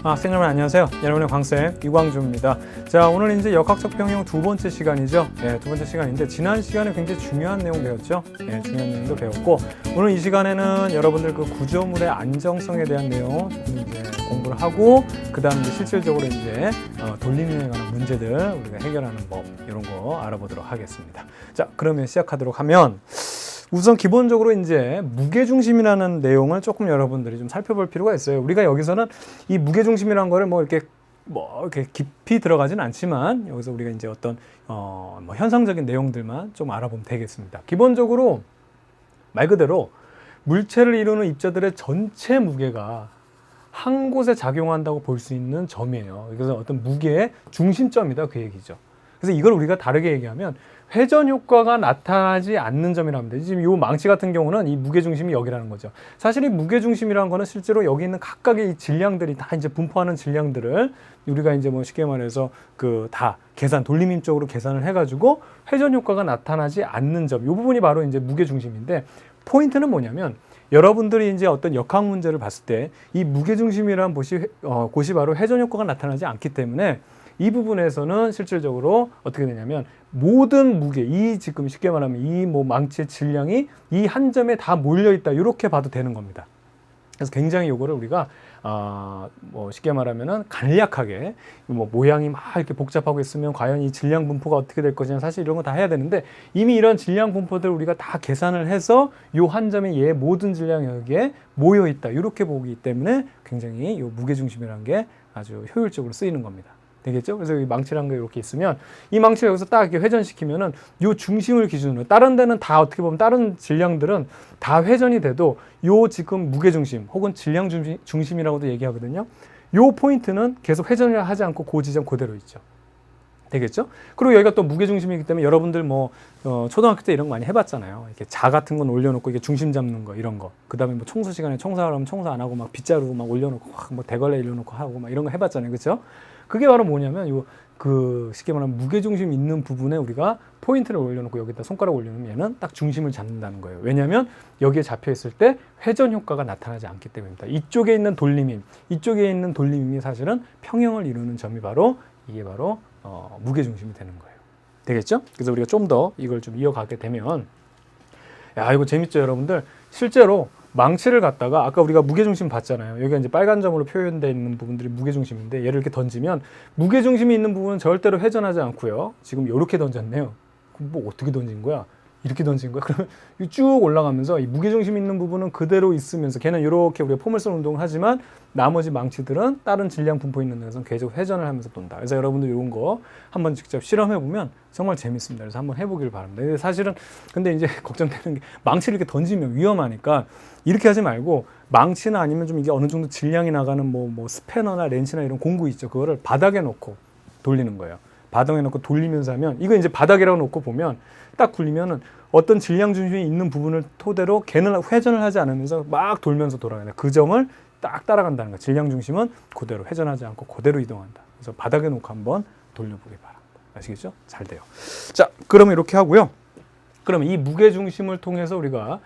학생 여러분 안녕하세요. 여러분의 광쌤 이광주입니다. 자, 오늘 이제 역학적 평형 두 번째 시간이죠. 두 번째 시간인데 지난 시간에 굉장히 중요한 내용 배웠죠. 중요한 내용도 배웠고 오늘 이 시간에는 여러분들 그 구조물의 안정성에 대한 내용 이제 공부를 하고 그다음 이제 실질적으로 이제 돌림에 관한 문제들 우리가 해결하는 법 이런 거 알아보도록 하겠습니다. 자, 그러면 시작하도록 하면. 우선 기본적으로 이제 무게중심이라는 내용을 조금 여러분들이 좀 살펴볼 필요가 있어요. 우리가 여기서는 이 무게중심이라는 거를 이렇게 깊이 들어가진 않지만 여기서 우리가 이제 어떤 현상적인 내용들만 좀 알아보면 되겠습니다. 기본적으로 말 그대로 물체를 이루는 입자들의 전체 무게가 한 곳에 작용한다고 볼 수 있는 점이에요. 그래서 어떤 무게의 중심점이다 그 얘기죠. 그래서 이걸 우리가 다르게 얘기하면 회전 효과가 나타나지 않는 점이라고 합니다. 지금 이 망치 같은 경우는 이 무게중심이 여기라는 거죠. 사실 이 무게중심이라는 거는 실제로 여기 있는 각각의 이 질량들이 다 이제 분포하는 질량들을 우리가 이제 쉽게 말해서 다 돌림임적으로 계산을 해가지고 회전 효과가 나타나지 않는 점. 이 부분이 바로 이제 무게중심인데 포인트는 뭐냐면 여러분들이 이제 어떤 역학 문제를 봤을 때 이 무게중심이라는 곳이 바로 회전 효과가 나타나지 않기 때문에 이 부분에서는 실질적으로 어떻게 되냐면 모든 무게, 지금 쉽게 말하면 이 망치의 질량이 이 한 점에 다 몰려있다 이렇게 봐도 되는 겁니다. 그래서 굉장히 요거를 우리가 쉽게 말하면은 간략하게 모양이 막 이렇게 복잡하고 있으면 과연 이 질량 분포가 어떻게 될 것이냐 사실 이런 거 다 해야 되는데 이미 이런 질량 분포들 우리가 다 계산을 해서 요 한 점에 얘 모든 질량이 여기에 모여 있다 이렇게 보기 때문에 굉장히 요 무게중심이라는 게 아주 효율적으로 쓰이는 겁니다. 되겠죠? 그래서 이 망치라는 게 이렇게 있으면 이 망치를 여기서 딱 이렇게 회전시키면은 요 중심을 기준으로 다른 데는 다 어떻게 보면 다른 질량들은 다 회전이 돼도 요 지금 무게중심 혹은 질량 중심이라고도 얘기하거든요. 요 포인트는 계속 회전을 하지 않고 그 지점 그대로 있죠. 되겠죠? 그리고 여기가 또 무게중심이기 때문에 여러분들 초등학교 때 이런 거 많이 해봤잖아요. 이렇게 자 같은 건 올려놓고 이게 중심 잡는 거 이런 거. 그 다음에 청소 시간에 청소하려면 청소 안 하고 막 빗자루 막 올려놓고 대걸레 일려놓고 하고 막 이런 거 해봤잖아요. 그렇죠? 그게 바로 뭐냐면 쉽게 말하면 무게중심 있는 부분에 우리가 포인트를 올려놓고 여기다 손가락 올려놓으면 얘는 딱 중심을 잡는다는 거예요. 왜냐하면 여기에 잡혀 있을 때 회전 효과가 나타나지 않기 때문입니다. 이쪽에 있는 돌림임이 사실은 평형을 이루는 점이 이게 바로 무게중심이 되는 거예요. 되겠죠? 그래서 우리가 좀 더 이걸 좀 이어가게 되면 이거 재밌죠, 여러분들? 실제로 망치를 갖다가 아까 우리가 무게중심 봤잖아요. 여기가 이제 빨간 점으로 표현되어 있는 부분들이 무게중심인데 얘를 이렇게 던지면 무게중심이 있는 부분은 절대로 회전하지 않고요. 지금 이렇게 던졌네요. 그럼 어떻게 던진 거야? 이렇게 던진 거야? 그러면 쭉 올라가면서 이 무게중심 있는 부분은 그대로 있으면서 걔는 이렇게 우리가 포물선 운동을 하지만 나머지 망치들은 다른 질량 분포 있는 데서는 계속 회전을 하면서 돈다. 그래서 여러분들 이런 거 한번 직접 실험해 보면 정말 재밌습니다. 그래서 한번 해보길 바랍니다. 근데 이제 걱정되는 게 망치를 이렇게 던지면 위험하니까 이렇게 하지 말고 망치나 아니면 좀 이게 어느 정도 질량이 나가는 스패너나 렌치나 이런 공구 있죠. 그거를 바닥에 놓고 돌리는 거예요. 바닥에 놓고 돌리면서 하면 이거 이제 바닥이라고 놓고 보면 딱 굴리면은 어떤 질량 중심이 있는 부분을 토대로 걔는 회전을 하지 않으면서 막 돌면서 돌아가요. 그 점을 딱 따라간다는 거예요. 질량 중심은 그대로 회전하지 않고 그대로 이동한다. 그래서 바닥에 놓고 한번 돌려보기 바랍니다. 아시겠죠? 잘 돼요. 자, 그러면 이렇게 하고요. 그러면 이 무게중심을 통해서 우리가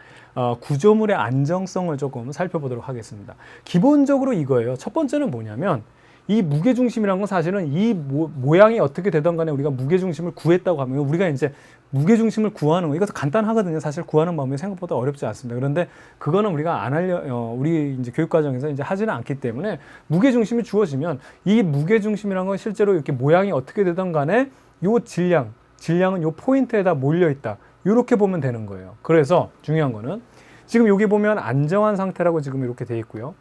구조물의 안정성을 조금 살펴보도록 하겠습니다. 기본적으로 이거예요. 첫 번째는 뭐냐면 이 무게중심이라는 건 사실은 이 모양이 어떻게 되던 간에 우리가 무게중심을 구했다고 하면 우리가 이제 무게중심을 구하는 거 이것도 간단하거든요. 사실 구하는 방법이 생각보다 어렵지 않습니다. 그런데 그거는 우리가 우리 이제 교육과정에서 이제 하지는 않기 때문에 무게중심이 주어지면 이 무게중심이라는 건 실제로 이렇게 모양이 어떻게 되던 간에 요 질량은 요 포인트에다 몰려 있다. 이렇게 보면 되는 거예요. 그래서 중요한 거는 지금 여기 보면 안정한 상태라고 지금 이렇게 돼 있고요.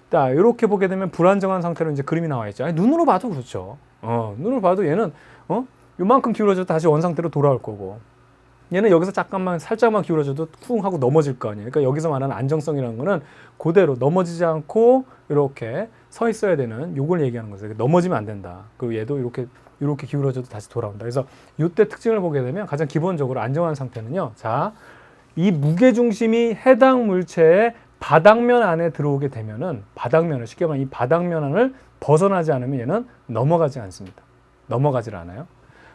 자, 이렇게 보게 되면 불안정한 상태로 이제 그림이 나와 있죠. 눈으로 봐도 그렇죠. 눈으로 봐도 얘는 요만큼 기울어져도 다시 원 상태로 돌아올 거고 얘는 여기서 살짝만 기울어져도 쿵 하고 넘어질 거 아니에요. 그러니까 여기서 말하는 안정성이라는 거는 그대로 넘어지지 않고 이렇게 서 있어야 되는 요걸 얘기하는 거죠. 넘어지면 안 된다. 그리고 얘도 이렇게 기울어져도 다시 돌아온다. 그래서 이때 특징을 보게 되면 가장 기본적으로 안정한 상태는요. 자, 이 무게중심이 해당 물체의 바닥면 안에 들어오게 되면은 쉽게 말하면 이 바닥면 안을 벗어나지 않으면 얘는 넘어가지 않습니다. 넘어가질 않아요.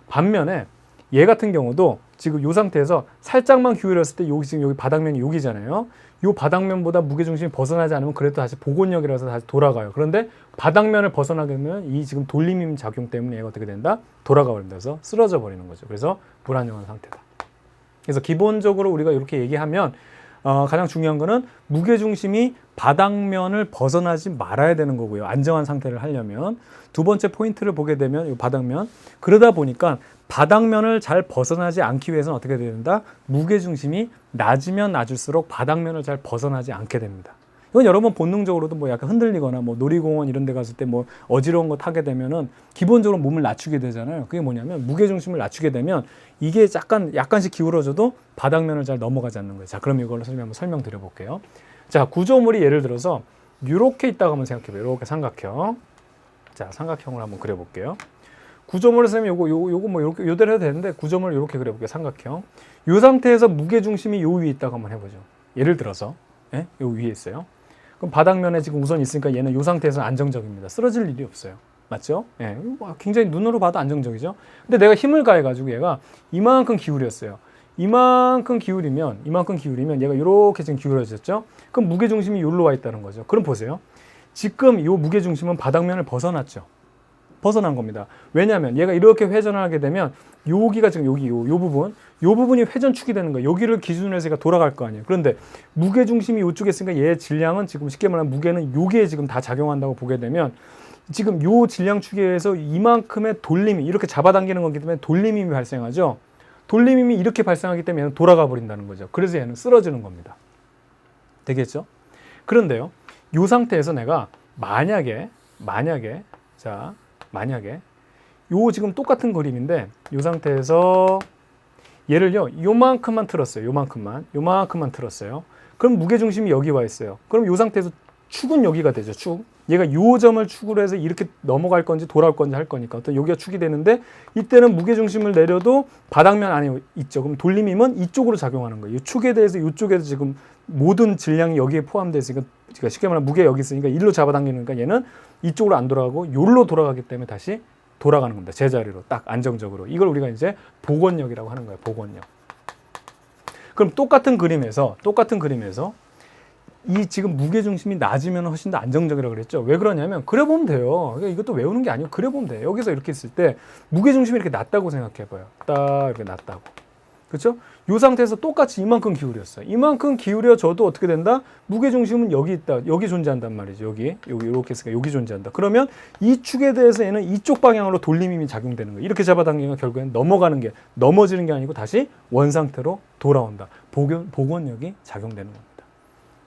반면에 얘 같은 경우도 지금 이 상태에서 살짝만 기울였을 때 지금 여기 바닥면이 여기잖아요. 요 바닥면보다 무게중심이 벗어나지 않으면 그래도 다시 복원력이라서 다시 돌아가요. 그런데 바닥면을 벗어나게 되면 이 지금 돌림임 작용 때문에 얘가 어떻게 된다? 돌아가 버린다서 쓰러져 버리는 거죠. 그래서 불안정한 상태다. 그래서 기본적으로 우리가 이렇게 얘기하면 가장 중요한 거는 무게중심이 바닥면을 벗어나지 말아야 되는 거고요. 안정한 상태를 하려면. 두 번째 포인트를 보게 되면 이 바닥면. 그러다 보니까 바닥면을 잘 벗어나지 않기 위해서는 어떻게 돼야 된다? 무게중심이 낮으면 낮을수록 바닥면을 잘 벗어나지 않게 됩니다. 이건 여러분 본능적으로도 뭐 약간 흔들리거나 뭐 놀이공원 이런 데 갔을 때 뭐 어지러운 거 타게 되면은 기본적으로 몸을 낮추게 되잖아요. 그게 뭐냐면 무게중심을 낮추게 되면 이게 약간씩 기울어져도 바닥면을 잘 넘어가지 않는 거예요. 자, 그럼 이걸로 한번 설명드려 볼게요. 자, 구조물이 예를 들어서 이렇게 있다고 한번 생각해 봐요. 이렇게 삼각형. 자, 삼각형을 한번 그려 볼게요. 구조물을 쓰면 요거 뭐 이렇게 요대로 해도 되는데 구조물을 이렇게 그려 볼게요. 삼각형. 이 상태에서 무게중심이 요 위에 있다고 한번 해 보죠. 예를 들어서 요 위에 있어요. 그럼 바닥면에 지금 우선 있으니까 얘는 이 상태에서 안정적입니다. 쓰러질 일이 없어요. 맞죠? 예, 굉장히 눈으로 봐도 안정적이죠. 근데 내가 힘을 가해가지고 얘가 이만큼 기울였어요. 이만큼 기울이면 얘가 이렇게 지금 기울어졌죠? 그럼 무게중심이 여기로 와 있다는 거죠. 그럼 보세요. 지금 이 무게중심은 바닥면을 벗어났죠. 벗어난 겁니다. 왜냐하면 얘가 이렇게 회전을 하게 되면 여기가 지금 요 부분이 회전축이 되는 거예요. 여기를 기준으로 해서 얘가 돌아갈 거 아니에요. 그런데 무게중심이 이쪽에 있으니까 얘의 질량은 지금 쉽게 말하면 무게는 여기에 지금 다 작용한다고 보게 되면 지금 요 질량축에 의해서 이만큼의 돌림이 이렇게 잡아당기는 거기 때문에 돌림이 발생하죠. 돌림이 이렇게 발생하기 때문에 얘는 돌아가 버린다는 거죠. 그래서 얘는 쓰러지는 겁니다. 되겠죠? 그런데요. 요 상태에서 내가 만약에 요 지금 똑같은 그림인데 요 상태에서 얘를요 요만큼만 틀었어요. 요만큼만 틀었어요. 그럼 무게중심이 여기 와 있어요. 그럼 요 상태에서 축은 여기가 되죠. 축. 얘가 요 점을 축으로 해서 이렇게 넘어갈 건지 돌아올 건지 할 거니까 어떤 여기가 축이 되는데 이때는 무게중심을 내려도 바닥면 안에 있죠. 그럼 돌림임은 이쪽으로 작용하는 거예요. 이 축에 대해서 이쪽에서 지금 모든 질량이 여기에 포함되어 있으니까 쉽게 말하면 무게 여기 있으니까 일로 잡아당기니까 얘는 이쪽으로 안 돌아가고 요로 돌아가기 때문에 다시 돌아가는 겁니다. 제자리로 딱 안정적으로. 이걸 우리가 이제 복원력이라고 하는 거예요. 복원력. 그럼 똑같은 그림에서 이 지금 무게중심이 낮으면 훨씬 더 안정적이라고 그랬죠. 왜 그러냐면 그려보면 돼요. 이것도 외우는 게 아니고 그려보면 돼요. 여기서 이렇게 있을 때 무게중심이 이렇게 낮다고 생각해봐요. 딱 이렇게 낮다고. 그렇죠? 이 상태에서 똑같이 이만큼 기울였어요. 이만큼 기울여져도 어떻게 된다? 무게중심은 여기 있다. 여기 존재한단 말이죠. 여기 이렇게 했으니까 여기 존재한다. 그러면 이 축에 대해서 얘는 이쪽 방향으로 돌림힘이 작용되는 거예요. 이렇게 잡아당기면 결국엔 넘어지는 게 아니고 다시 원상태로 돌아온다. 복원력이 작용되는 겁니다.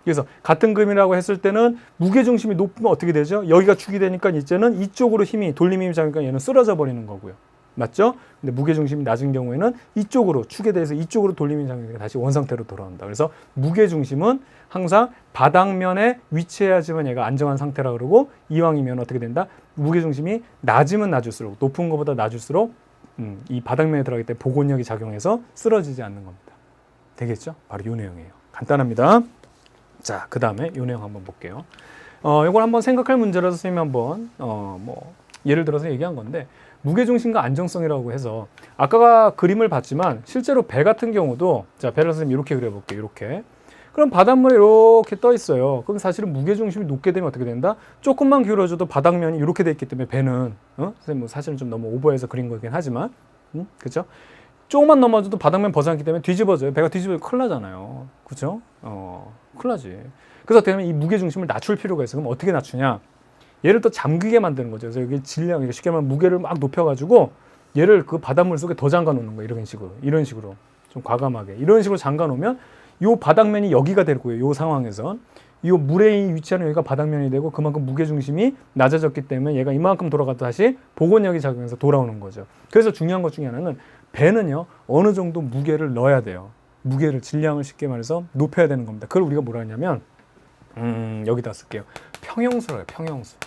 그래서 같은 그림이라고 했을 때는 무게중심이 높으면 어떻게 되죠? 여기가 축이 되니까 이제는 이쪽으로 돌림힘이 작용하니까 얘는 쓰러져 버리는 거고요. 맞죠? 근데 무게중심이 낮은 경우에는 이쪽으로 축에 대해서 이쪽으로 돌림이 작용하니까 다시 원상태로 돌아온다. 그래서 무게중심은 항상 바닥면에 위치해야지만 얘가 안정한 상태라 그러고 이왕이면 어떻게 된다? 무게중심이 낮으면 낮을수록 높은 것보다 낮을수록 이 바닥면에 들어가기 때문에 복원력이 작용해서 쓰러지지 않는 겁니다. 되겠죠? 바로 이 내용이에요. 간단합니다. 자, 그 다음에 이 내용 한번 볼게요. 이걸 한번 생각할 문제라서 선생님이 한번 예를 들어서 얘기한 건데 무게중심과 안정성이라고 해서 아까 그림을 봤지만 실제로 배 같은 경우도 자, 배를 선생님 이렇게 그려볼게요. 이렇게. 그럼 바닷물에 이렇게 떠 있어요. 그럼 사실은 무게중심이 높게 되면 어떻게 된다? 조금만 기울어져도 바닥면이 이렇게 돼 있기 때문에 배는 선생님 뭐 사실은 좀 너무 오버해서 그린 거긴 하지만 그렇죠? 조금만 넘어져도 바닥면 벗어났기 때문에 뒤집어져요. 배가 뒤집어져 큰일 나잖아요. 그렇죠? 큰일 나지. 그래서 되면 이 무게중심을 낮출 필요가 있어요. 그럼 어떻게 낮추냐? 얘를 또 잠기게 만드는 거죠. 그래서 여기 질량, 쉽게 말하면 무게를 막 높여가지고 얘를 그 바닷물 속에 더 잠가 놓는 거예요. 이런 식으로. 좀 과감하게. 이런 식으로 잠가 놓으면 이 바닥면이 여기가 될 거예요. 이 상황에선. 이 물에 위치하는 여기가 바닥면이 되고 그만큼 무게중심이 낮아졌기 때문에 얘가 이만큼 돌아가도 다시 복원력이 작용해서 돌아오는 거죠. 그래서 중요한 것 중에 하나는 배는요. 어느 정도 무게를 넣어야 돼요. 무게를, 질량을 쉽게 말해서 높여야 되는 겁니다. 그걸 우리가 뭐라 하냐면 여기다 쓸게요. 평형수라고 해요. 평형수.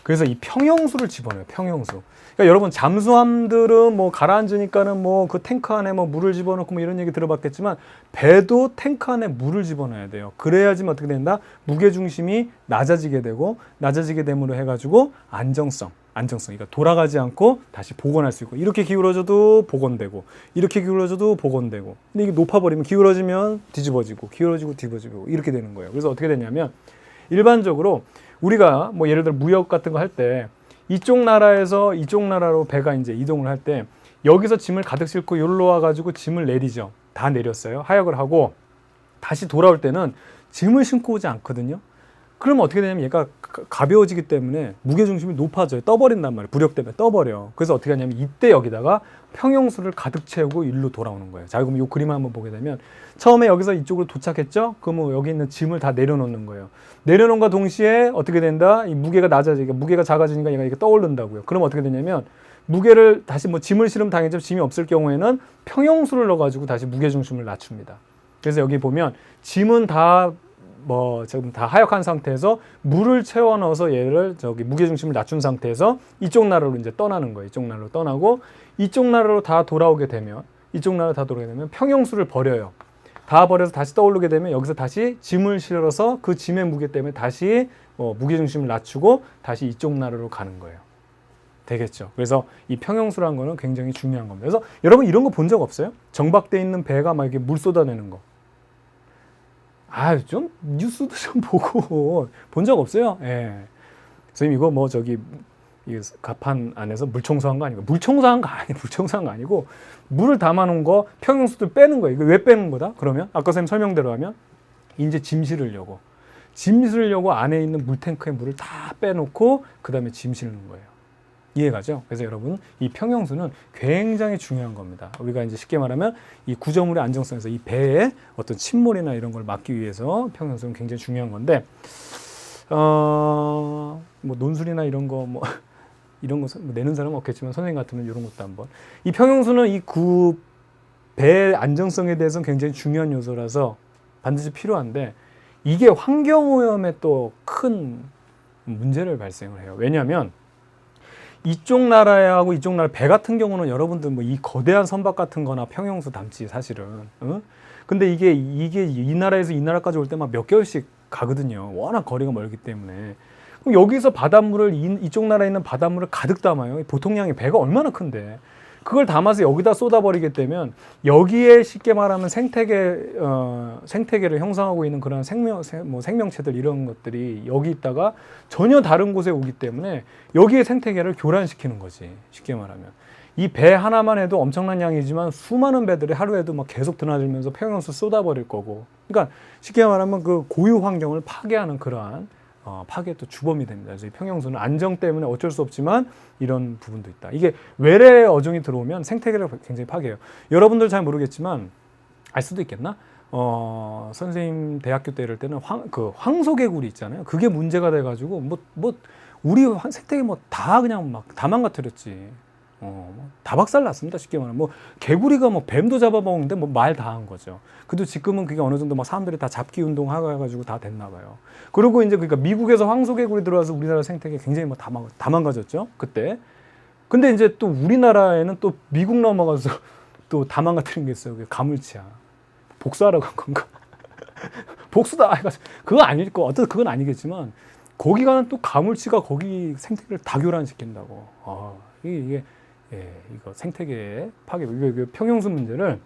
그래서 이 평형수를 집어넣어요. 평형수. 그러니까 여러분 잠수함들은 뭐 가라앉으니까는 뭐 그 탱크 안에 뭐 물을 집어넣고 뭐 이런 얘기 들어봤겠지만 배도 탱크 안에 물을 집어넣어야 돼요. 그래야지만 어떻게 된다? 무게중심이 낮아지게 되고 낮아지게 됨으로 해가지고 안정성. 안정성, 그러니까 돌아가지 않고 다시 복원할 수 있고, 이렇게 기울어져도 복원되고, 이렇게 기울어져도 복원되고. 근데 이게 높아버리면 기울어지면 뒤집어지고, 기울어지고 뒤집어지고 이렇게 되는 거예요. 그래서 어떻게 되냐면 일반적으로 우리가 뭐 예를 들어 무역 같은 거 할 때 이쪽 나라에서 이쪽 나라로 배가 이제 이동을 할 때 여기서 짐을 가득 싣고 여기로 와가지고 짐을 내리죠. 다 내렸어요. 하역을 하고 다시 돌아올 때는 짐을 싣고 오지 않거든요. 그러면 어떻게 되냐면 얘가 가벼워지기 때문에 무게중심이 높아져요. 떠버린단 말이에요. 부력 때문에 떠버려. 그래서 어떻게 하냐면 이때 여기다가 평형수를 가득 채우고 일로 돌아오는 거예요. 자, 그럼 이 그림을 한번 보게 되면 처음에 여기서 이쪽으로 도착했죠? 그러면 여기 있는 짐을 다 내려놓는 거예요. 내려놓은과 동시에 어떻게 된다? 이 무게가 낮아지니까, 무게가 작아지니까 얘가 이렇게 떠오른다고요. 그럼 어떻게 되냐면 무게를 다시 뭐 짐을 실으면 당연히 짐이 없을 경우에는 평형수를 넣어가지고 다시 무게중심을 낮춥니다. 그래서 여기 보면 짐은 다 지금 다 하역한 상태에서 물을 채워 넣어서 얘를 무게중심을 낮춘 상태에서 이쪽 나라로 이제 떠나는 거예요. 이쪽 나라로 떠나고 이쪽 나라로 다 돌아오게 되면 평형수를 버려요. 다 버려서 다시 떠오르게 되면 여기서 다시 짐을 실어서 그 짐의 무게 때문에 다시 무게중심을 낮추고 다시 이쪽 나라로 가는 거예요. 되겠죠. 그래서 이 평형수라는 거는 굉장히 중요한 겁니다. 그래서 여러분 이런 거 본 적 없어요? 정박돼 있는 배가 막 이렇게 물 쏟아내는 거. 좀 뉴스도 좀 보고 본 적 없어요? 예. 선생님 이거 이 가판 안에서 물 청소한 거 아니고 물청소한 거 아니고 물을 담아놓은 거 평형수도 빼는 거예요. 이거 왜 빼는 거다? 그러면 아까 선생님 설명대로 하면 이제 짐 실으려고 안에 있는 물탱크에 물을 다 빼놓고 그 다음에 짐 실는 거예요. 이해가죠? 그래서 여러분 이 평형수는 굉장히 중요한 겁니다. 우리가 이제 쉽게 말하면 이 구조물의 안정성에서 이 배의 어떤 침몰이나 이런 걸 막기 위해서 평형수는 굉장히 중요한 건데 뭐 논술이나 이런 거 내는 사람은 없겠지만 선생님 같으면 이런 것도 한번 이 평형수는 이 배의 안정성에 대해서는 굉장히 중요한 요소라서 반드시 필요한데 이게 환경오염에 또 큰 문제를 발생을 해요. 왜냐하면 이쪽 나라하고 이쪽 나라 배 같은 경우는 여러분들 이 거대한 선박 같은 거나 평형수 담지 사실은. 근데 이게 이 나라에서 이 나라까지 올 때 막 몇 개월씩 가거든요. 워낙 거리가 멀기 때문에. 그럼 여기서 바닷물을 이쪽 나라에 있는 바닷물을 가득 담아요. 보통량의 배가 얼마나 큰데. 그걸 담아서 여기다 쏟아버리게 되면 여기에 쉽게 말하면 생태계를 형성하고 있는 그런 생명체들 이런 것들이 여기 있다가 전혀 다른 곳에 오기 때문에 여기에 생태계를 교란시키는 거지. 쉽게 말하면 이 배 하나만 해도 엄청난 양이지만 수많은 배들이 하루에도 막 계속 드나들면서 평형수 쏟아버릴 거고. 그러니까 쉽게 말하면 그 고유 환경을 파괴하는 그러한 파괴의 또 주범이 됩니다. 그래서 이 평형수는 안정 때문에 어쩔 수 없지만 이런 부분도 있다. 이게 외래 어종이 들어오면 생태계를 굉장히 파괴해요. 여러분들 잘 모르겠지만 알 수도 있겠나? 선생님 대학교 때 이럴 때는 황소개구리 있잖아요. 그게 문제가 돼가지고 우리 생태계 다 그냥 막 다 망가뜨렸지. 다 박살났습니다. 쉽게 말하면 개구리가 뱀도 잡아먹는데 말 다 한 거죠. 그래도 지금은 그게 어느 정도 사람들이 다 잡기 운동 해가지고 다 됐나 봐요. 그리고 이제 그러니까 미국에서 황소개구리 들어와서 우리나라 생태계 굉장히 다 망가졌죠. 그때. 근데 이제 또 우리나라에는 또 미국 넘어가서 또 다 망가뜨린 게 있어요. 그게 가물치야. 복수하라고 한 건가? 복수다. 그거 아닐 거. 어쨌든 그건 아니겠지만 거기 가는 또 가물치가 거기 생태계를 다 교란시킨다고. 이게 이거 생태계의 파괴, 이거 평형수 문제를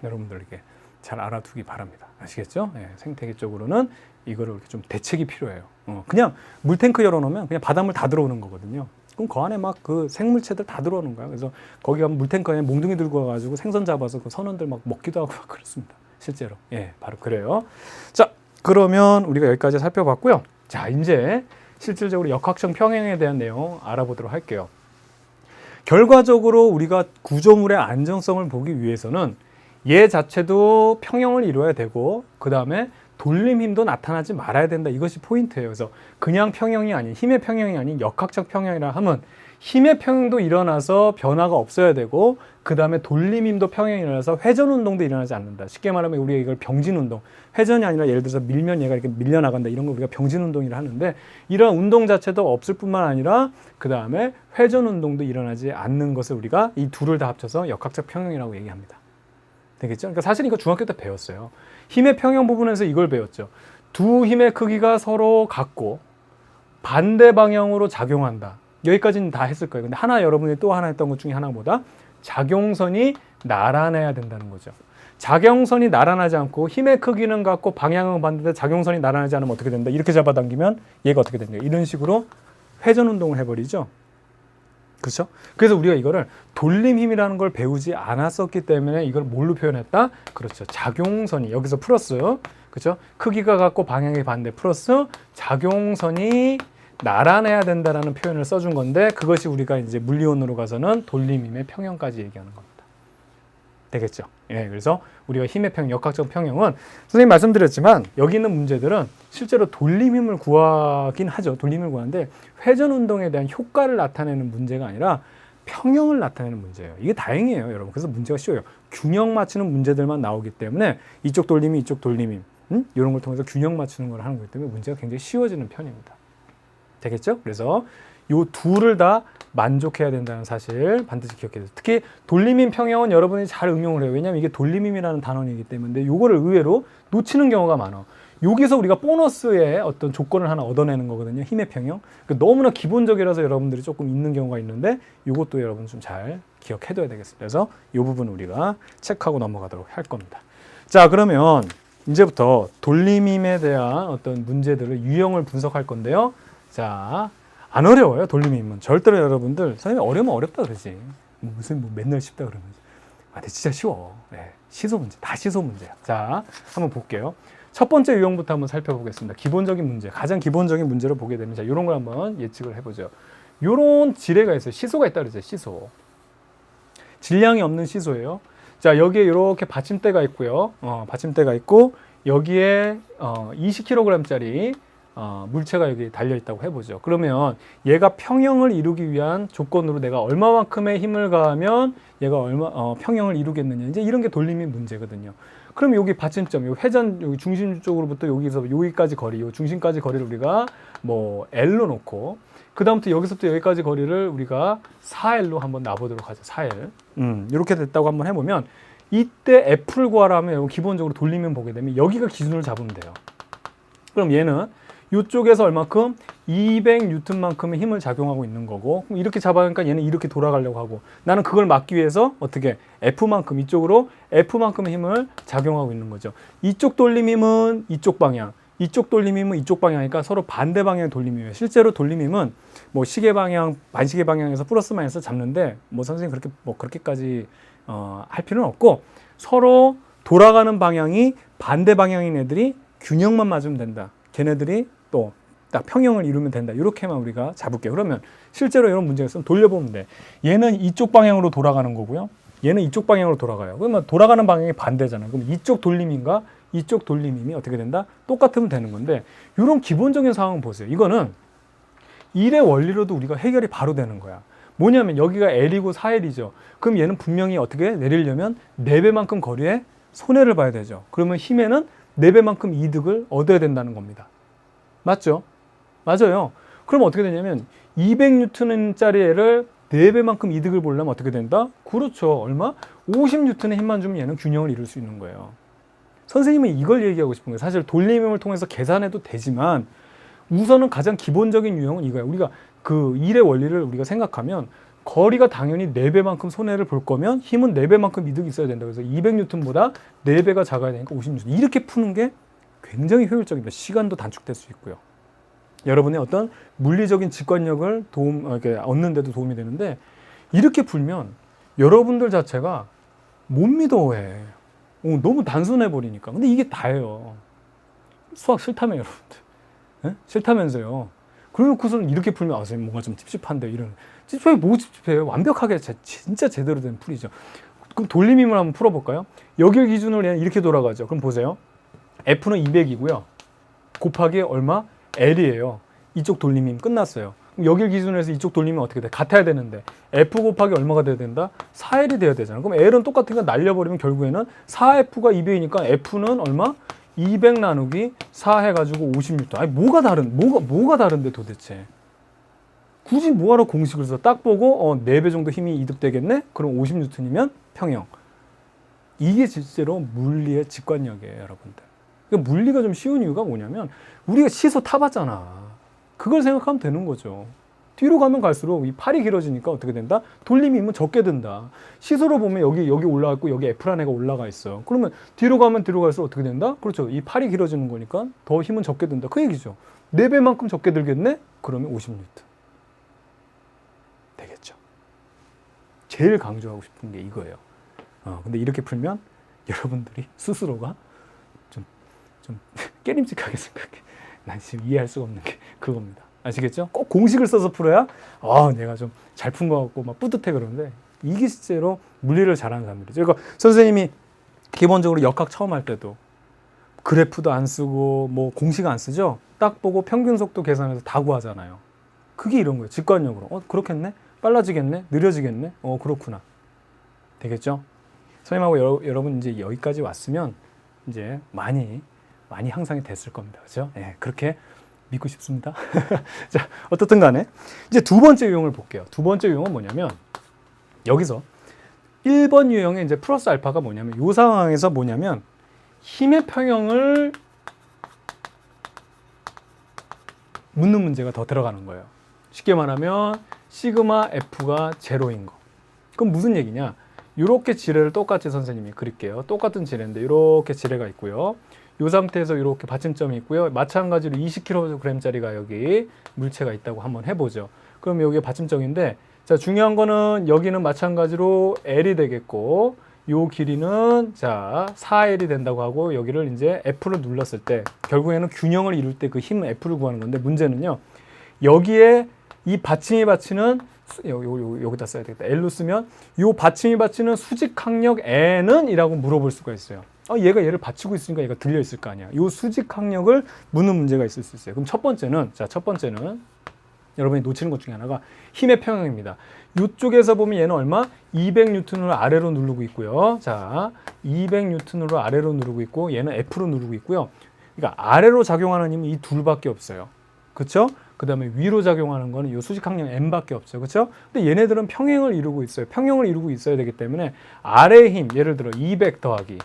여러분들에게 잘 알아두기 바랍니다. 아시겠죠? 생태계 쪽으로는 이거를 이렇게 좀 대책이 필요해요. 그냥 물탱크 열어놓으면 그냥 바닷물 다 들어오는 거거든요. 그럼 그 안에 막 그 생물체들 다 들어오는 거야. 그래서 거기 가면 물탱크 안에 몽둥이 들고 와가지고 생선 잡아서 그 선원들 막 먹기도 하고 막 그렇습니다. 실제로. 바로 그래요. 자, 그러면 우리가 여기까지 살펴봤고요. 자, 이제 실질적으로 역학적 평형에 대한 내용 알아보도록 할게요. 결과적으로 우리가 구조물의 안정성을 보기 위해서는 얘 자체도 평형을 이루어야 되고 그 다음에 돌림 힘도 나타나지 말아야 된다. 이것이 포인트예요. 그래서 그냥 평형이 아닌 힘의 평형이 아닌 역학적 평형이라 하면 힘의 평형도 일어나서 변화가 없어야 되고 그 다음에 돌림 힘도 평형이 일어나서 회전 운동도 일어나지 않는다. 쉽게 말하면 우리가 이걸 병진 운동, 회전이 아니라 예를 들어서 밀면 얘가 이렇게 밀려나간다. 이런 걸 우리가 병진 운동이라 하는데 이런 운동 자체도 없을 뿐만 아니라 그 다음에 회전 운동도 일어나지 않는 것을 우리가 이 둘을 다 합쳐서 역학적 평형이라고 얘기합니다. 되겠죠? 그러니까 사실 이거 중학교 때 배웠어요. 힘의 평형 부분에서 이걸 배웠죠. 두 힘의 크기가 서로 같고 반대 방향으로 작용한다. 여기까지는 다 했을 거예요. 근데 하나 여러분이 또 하나 했던 것 중에 하나보다 작용선이 나란해야 된다는 거죠. 작용선이 나란하지 않고 힘의 크기는 같고 방향은 봤는데 작용선이 나란하지 않으면 어떻게 된다? 이렇게 잡아당기면 얘가 어떻게 된다? 이런 식으로 회전 운동을 해버리죠. 그렇죠? 그래서 우리가 이거를 돌림 힘이라는 걸 배우지 않았었기 때문에 이걸 뭘로 표현했다? 그렇죠. 작용선이 여기서 플러스, 그렇죠? 크기가 같고 방향이 반대 플러스 작용선이 나란해야 된다라는 표현을 써준 건데 그것이 우리가 이제 물리론으로 가서는 돌림 힘의 평형까지 얘기하는 겁니다. 되겠죠? 예, 그래서 우리가 힘의 평형, 역학적 평형은 선생님 말씀드렸지만 여기 있는 문제들은 실제로 돌림 힘을 구하긴 하죠. 돌림 힘을 구하는데 회전 운동에 대한 효과를 나타내는 문제가 아니라 평형을 나타내는 문제예요. 이게 다행이에요, 여러분. 그래서 문제가 쉬워요. 균형 맞추는 문제들만 나오기 때문에 이쪽 돌림이 이쪽 돌림이 이런 걸 통해서 균형 맞추는 걸 하는 거기 때문에 문제가 굉장히 쉬워지는 편입니다. 되겠죠? 그래서 요 둘을 다 만족해야 된다는 사실 반드시 기억해야 돼요. 특히 돌림힘 평형은 여러분이 잘 응용을 해요. 왜냐하면 이게 돌림힘이라는 단원이기 때문에 요거를 의외로 놓치는 경우가 많아. 여기서 우리가 보너스의 어떤 조건을 하나 얻어내는 거거든요. 힘의 평형. 너무나 기본적이라서 여러분들이 조금 있는 경우가 있는데 이것도 여러분 좀 잘 기억해둬야 되겠습니다. 그래서 이 부분 우리가 체크하고 넘어가도록 할 겁니다. 자, 그러면 이제부터 돌림힘에 대한 어떤 문제들을 유형을 분석할 건데요. 자, 안 어려워요. 돌림힘은 절대로 여러분들 선생님 어려우면 어렵다 그러지 무슨 맨날 쉽다 그러면 근데 진짜 쉬워. 네, 시소 문제 다 시소 문제야. 자, 한번 볼게요. 첫 번째 유형부터 한번 살펴보겠습니다. 기본적인 문제, 가장 기본적인 문제로 보게 되면 자, 이런 걸 한번 예측을 해보죠. 이런 지뢰가 있어요. 시소가 있다 그러죠. 시소. 질량이 없는 시소예요. 자, 여기에 이렇게 받침대가 있고요. 받침대가 있고 여기에 20kg짜리 물체가 여기 달려있다고 해보죠. 그러면 얘가 평형을 이루기 위한 조건으로 내가 얼마만큼의 힘을 가하면 얘가 평형을 이루겠느냐. 이제 이런 게 돌림의 문제거든요. 그럼 여기 받침점, 여기 회전, 여기 중심 쪽으로부터 여기서 여기까지 거리, 요 중심까지 거리를 우리가 뭐 L로 놓고, 그 다음부터 여기서부터 여기까지 거리를 우리가 4L로 한번 놔보도록 하죠. 4L. 이렇게 됐다고 한번 해보면, 이때 F를 구하라면 기본적으로 돌리면 보게 되면 여기가 기준을 잡으면 돼요. 그럼 얘는 이쪽에서 얼마큼? 200N만큼의 힘을 작용하고 있는 거고, 그럼 이렇게 잡아가니까 얘는 이렇게 돌아가려고 하고, 나는 그걸 막기 위해서 어떻게 F만큼, 이쪽으로 F만큼의 힘을 작용하고 있는 거죠. 이쪽 돌림힘은 이쪽 방향, 이쪽 돌림힘은 이쪽 방향이니까 서로 반대 방향의 돌림힘이에요. 실제로 돌림힘은 뭐 시계 방향, 반시계 방향에서 플러스 마이너스 잡는데 뭐 선생님 그렇게 그렇게까지 할 필요는 없고, 서로 돌아가는 방향이 반대 방향인 애들이 균형만 맞으면 된다. 걔네들이 또 딱 평형을 이루면 된다. 이렇게만 우리가 잡을게요. 그러면 실제로 이런 문제가 있으면 돌려보면 돼. 얘는 이쪽 방향으로 돌아가는 거고요. 얘는 이쪽 방향으로 돌아가요. 그러면 돌아가는 방향이 반대잖아요. 그럼 이쪽 돌림힘과 이쪽 돌림힘이 어떻게 된다? 똑같으면 되는 건데, 이런 기본적인 상황을 보세요. 이거는 1의 원리로도 우리가 해결이 바로 되는 거야. 뭐냐면 여기가 L이고 4L이죠. 그럼 얘는 분명히 어떻게 내리려면 4배만큼 거리에 손해를 봐야 되죠. 그러면 힘에는 4배만큼 이득을 얻어야 된다는 겁니다. 맞죠? 맞아요. 그럼 어떻게 되냐면 200N짜리 애를 4배만큼 이득을 보려면 어떻게 된다? 그렇죠. 얼마? 50N의 힘만 주면 얘는 균형을 이룰 수 있는 거예요. 선생님은 이걸 얘기하고 싶은 거예요. 사실 돌림힘을 통해서 계산해도 되지만 우선은 가장 기본적인 유형은 이거예요. 우리가 그 일의 원리를 우리가 생각하면 거리가 당연히 4배만큼 손해를 볼 거면 힘은 4배만큼 이득이 있어야 된다. 그래서 200N보다 4배가 작아야 되니까 50N. 이렇게 푸는 게 굉장히 효율적입니다. 시간도 단축될 수 있고요. 여러분의 어떤 물리적인 직관력을 이렇게 얻는 데도 도움이 되는데, 이렇게 풀면 여러분들 자체가 못 믿어해. 너무 단순해 버리니까. 근데 이게 다예요. 수학 싫다며 여러분들. 네? 싫다면서요. 그러놓고서는 이렇게 풀면 선생님 뭔가 좀 찝찝한데, 이런. 찝찝해, 뭐 찝찝해요? 완벽하게 진짜 제대로 된 풀이죠. 그럼 돌림힘을 한번 풀어볼까요? 여기 기준으로 이렇게 돌아가죠. 그럼 보세요. F는 200이고요. 곱하기 얼마? L이에요. 이쪽 돌림힘 끝났어요. 그럼 여길 기준으로 해서 이쪽 돌림은 어떻게 돼? 같아야 되는데 F 곱하기 얼마가 돼야 된다? 4L이 돼야 되잖아. 그럼 L은 똑같은 거 날려버리면 결국에는 4F가 200이니까 F는 얼마? 200 나누기 4 해가지고 50N. 아니 뭐가 다른데 도대체? 굳이 뭐하러 공식을 써? 딱 보고 4배 정도 힘이 이득되겠네? 그럼 50N이면 평형. 이게 실제로 물리의 직관력이에요, 여러분들. 그러니까 물리가 좀 쉬운 이유가 뭐냐면 우리가 시소 타봤잖아. 그걸 생각하면 되는 거죠. 뒤로 가면 갈수록 이 팔이 길어지니까 어떻게 된다? 돌림 힘은 적게 든다. 시소로 보면 여기 올라가 있고 여기 F라는 애가 올라가 있어. 그러면 뒤로 가면 뒤로 갈수록 어떻게 된다? 그렇죠. 이 팔이 길어지는 거니까 더 힘은 적게 든다. 그 얘기죠. 4배만큼 적게 들겠네? 그러면 50N. 되겠죠. 제일 강조하고 싶은 게 이거예요. 근데 이렇게 풀면 여러분들이 스스로가 좀 깨림직하게 생각해. 난 지금 이해할 수가 없는 게 그겁니다. 아시겠죠? 꼭 공식을 써서 풀어야 내가 좀 잘 푼 것 같고 막 뿌듯해 그러는데 이게 실제로 물리를 잘하는 사람들이죠. 그러니까 선생님이 기본적으로 역학 처음 할 때도 그래프도 안 쓰고 뭐 공식 안 쓰죠? 딱 보고 평균 속도 계산해서 다 구하잖아요. 그게 이런 거예요. 직관적으로. 그렇겠네? 빨라지겠네? 느려지겠네? 그렇구나. 되겠죠? 선생님하고 여러분 이제 여기까지 왔으면 이제 많이 향상이 됐을 겁니다. 그렇죠? 예, 그렇게 믿고 싶습니다. 자, 어떻든 간에 이제 두 번째 유형을 볼게요. 두 번째 유형은 뭐냐면 여기서 1번 유형의 이제 플러스 알파가 뭐냐면 이 상황에서 뭐냐면 힘의 평형을 묻는 문제가 더 들어가는 거예요. 쉽게 말하면 시그마 F가 제로인 거. 그럼 무슨 얘기냐? 이렇게 지뢰를 똑같이 선생님이 그릴게요. 똑같은 지뢰인데 이렇게 지뢰가 있고요. 이 상태에서 이렇게 받침점이 있고요. 마찬가지로 20kg짜리가 여기 물체가 있다고 한번 해보죠. 그럼 여기가 받침점인데, 자, 중요한 거는 여기는 마찬가지로 L이 되겠고, 요 길이는 자 4L이 된다고 하고, 여기를 이제 F를 눌렀을 때 결국에는 균형을 이룰 때 그 힘 F를 구하는 건데, 문제는요, 여기에 이 받침이 받치는 여기다 써야 되겠다. L로 쓰면 이 받침이 받치는 수직항력 N은 이라고 물어볼 수가 있어요. 얘가 얘를 받치고 있으니까 얘가 들려 있을 거 아니야. 이 수직항력을 묻는 문제가 있을 수 있어요. 그럼 첫 번째는 여러분이 놓치는 것 중에 하나가 힘의 평형입니다. 이쪽에서 보면 얘는 얼마? 200N을 아래로 누르고 있고요. 자, 200N으로 아래로 누르고 있고, 얘는 F로 누르고 있고요. 그러니까 아래로 작용하는 힘은 이 둘밖에 없어요. 그렇죠? 그 다음에 위로 작용하는 거는 이 수직항력 N밖에 없죠. 그렇죠? 근데 얘네들은 평행을 이루고 있어요. 평형을 이루고 있어야 되기 때문에 아래의 힘, 예를 들어 200 더하기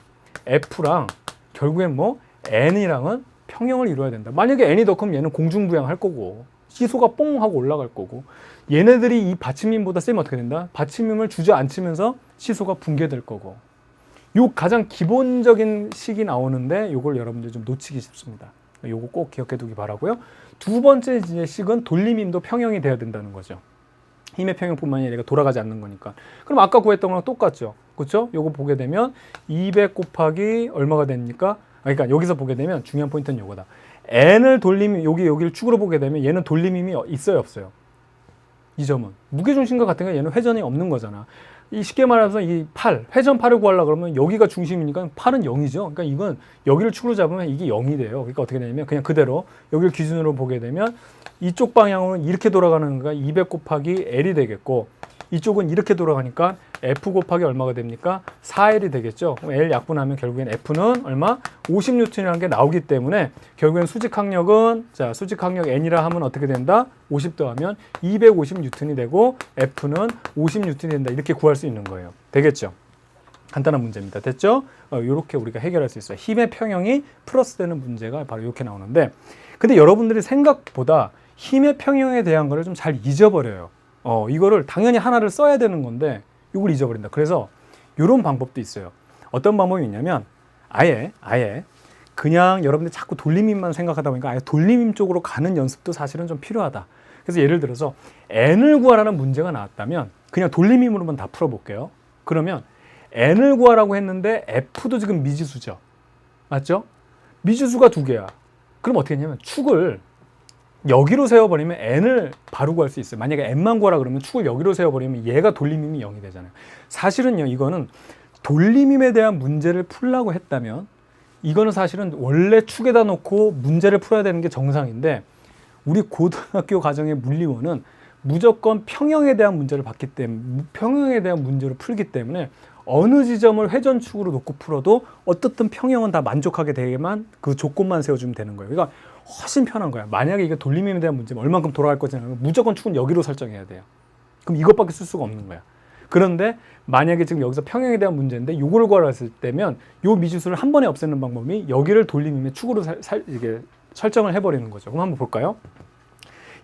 F랑 결국엔 뭐 N이랑은 평형을 이루어야 된다. 만약에 N이 더 크면 얘는 공중부양할 거고 시소가 뽕 하고 올라갈 거고, 얘네들이 이 받침힘보다 세면 어떻게 된다? 받침힘을 주저앉히면서 시소가 붕괴될 거고. 요 가장 기본적인 식이 나오는데 요걸 여러분들 좀 놓치기 쉽습니다. 요거 꼭 기억해 두기 바라고요. 두 번째 이제 식은 돌림힘도 평형이 돼야 된다는 거죠. 힘의 평형뿐만 아니라 얘가 돌아가지 않는 거니까. 그럼 아까 구했던 거랑 똑같죠. 그렇죠? 요거 보게 되면 200 곱하기 얼마가 됩니까? 그러니까 여기서 보게 되면 중요한 포인트는 요거다. N을 여기를 축으로 보게 되면 얘는 돌림힘이 있어요, 없어요? 이 점은 무게중심과 같은 게 얘는 회전이 없는 거잖아. 이 쉽게 말해서 이 회전 팔을 구하려고 그러면 여기가 중심이니까 팔은 0이죠. 그러니까 이건 여기를 축으로 잡으면 이게 0이 돼요. 그러니까 어떻게 되냐면 그냥 그대로 여기를 기준으로 보게 되면 이쪽 방향으로는 이렇게 돌아가는 거가 200 곱하기 L이 되겠고, 이쪽은 이렇게 돌아가니까 F 곱하기 얼마가 됩니까? 4L이 되겠죠. 그럼 L 약분하면 결국엔 F는 얼마? 50N이라는 게 나오기 때문에 결국엔 수직항력은, 자, 수직항력 N이라 하면 어떻게 된다? 50 더하면 250N이 되고 F는 50N이 된다. 이렇게 구할 수 있는 거예요. 되겠죠? 간단한 문제입니다. 됐죠? 이렇게 우리가 해결할 수 있어요. 힘의 평형이 플러스 되는 문제가 바로 이렇게 나오는데, 근데 여러분들이 생각보다 힘의 평형에 대한 거를 좀 잘 잊어버려요. 이거를 당연히 하나를 써야 되는 건데 이걸 잊어버린다. 그래서 이런 방법도 있어요. 어떤 방법이 있냐면 아예 그냥 여러분들이 자꾸 돌림힘만 생각하다 보니까 아예 돌림힘 쪽으로 가는 연습도 사실은 좀 필요하다. 그래서 예를 들어서 N을 구하라는 문제가 나왔다면 그냥 돌림힘으로만 다 풀어볼게요. 그러면 N을 구하라고 했는데 F도 지금 미지수죠. 맞죠? 미지수가 2개야. 그럼 어떻게 했냐면 축을 여기로 세워버리면 N을 바로 구할 수 있어요. 만약에 N만 구하라 그러면 축을 여기로 세워버리면 얘가 돌림힘이 0이 되잖아요. 사실은요, 이거는 돌림힘에 대한 문제를 풀라고 했다면 이거는 사실은 원래 축에다 놓고 문제를 풀어야 되는 게 정상인데, 우리 고등학교 과정의 물리원은 무조건 평형에 대한 문제를 받기 때문에, 평형에 대한 문제를 풀기 때문에 어느 지점을 회전축으로 놓고 풀어도 어떻든 평형은 다 만족하게 되게만 그 조건만 세워주면 되는 거예요. 그러니까 훨씬 편한 거야. 만약에 이게 돌림힘에 대한 문제면 얼만큼 돌아갈 거지 않으면 무조건 축은 여기로 설정해야 돼요. 그럼 이것밖에 쓸 수가 없는 거야. 그런데 만약에 지금 여기서 평형에 대한 문제인데 이거를 구하랬을 때면 이 미지수를 한 번에 없애는 방법이 여기를 돌림힘의 축으로 이게 설정을 해버리는 거죠. 그럼 한번 볼까요?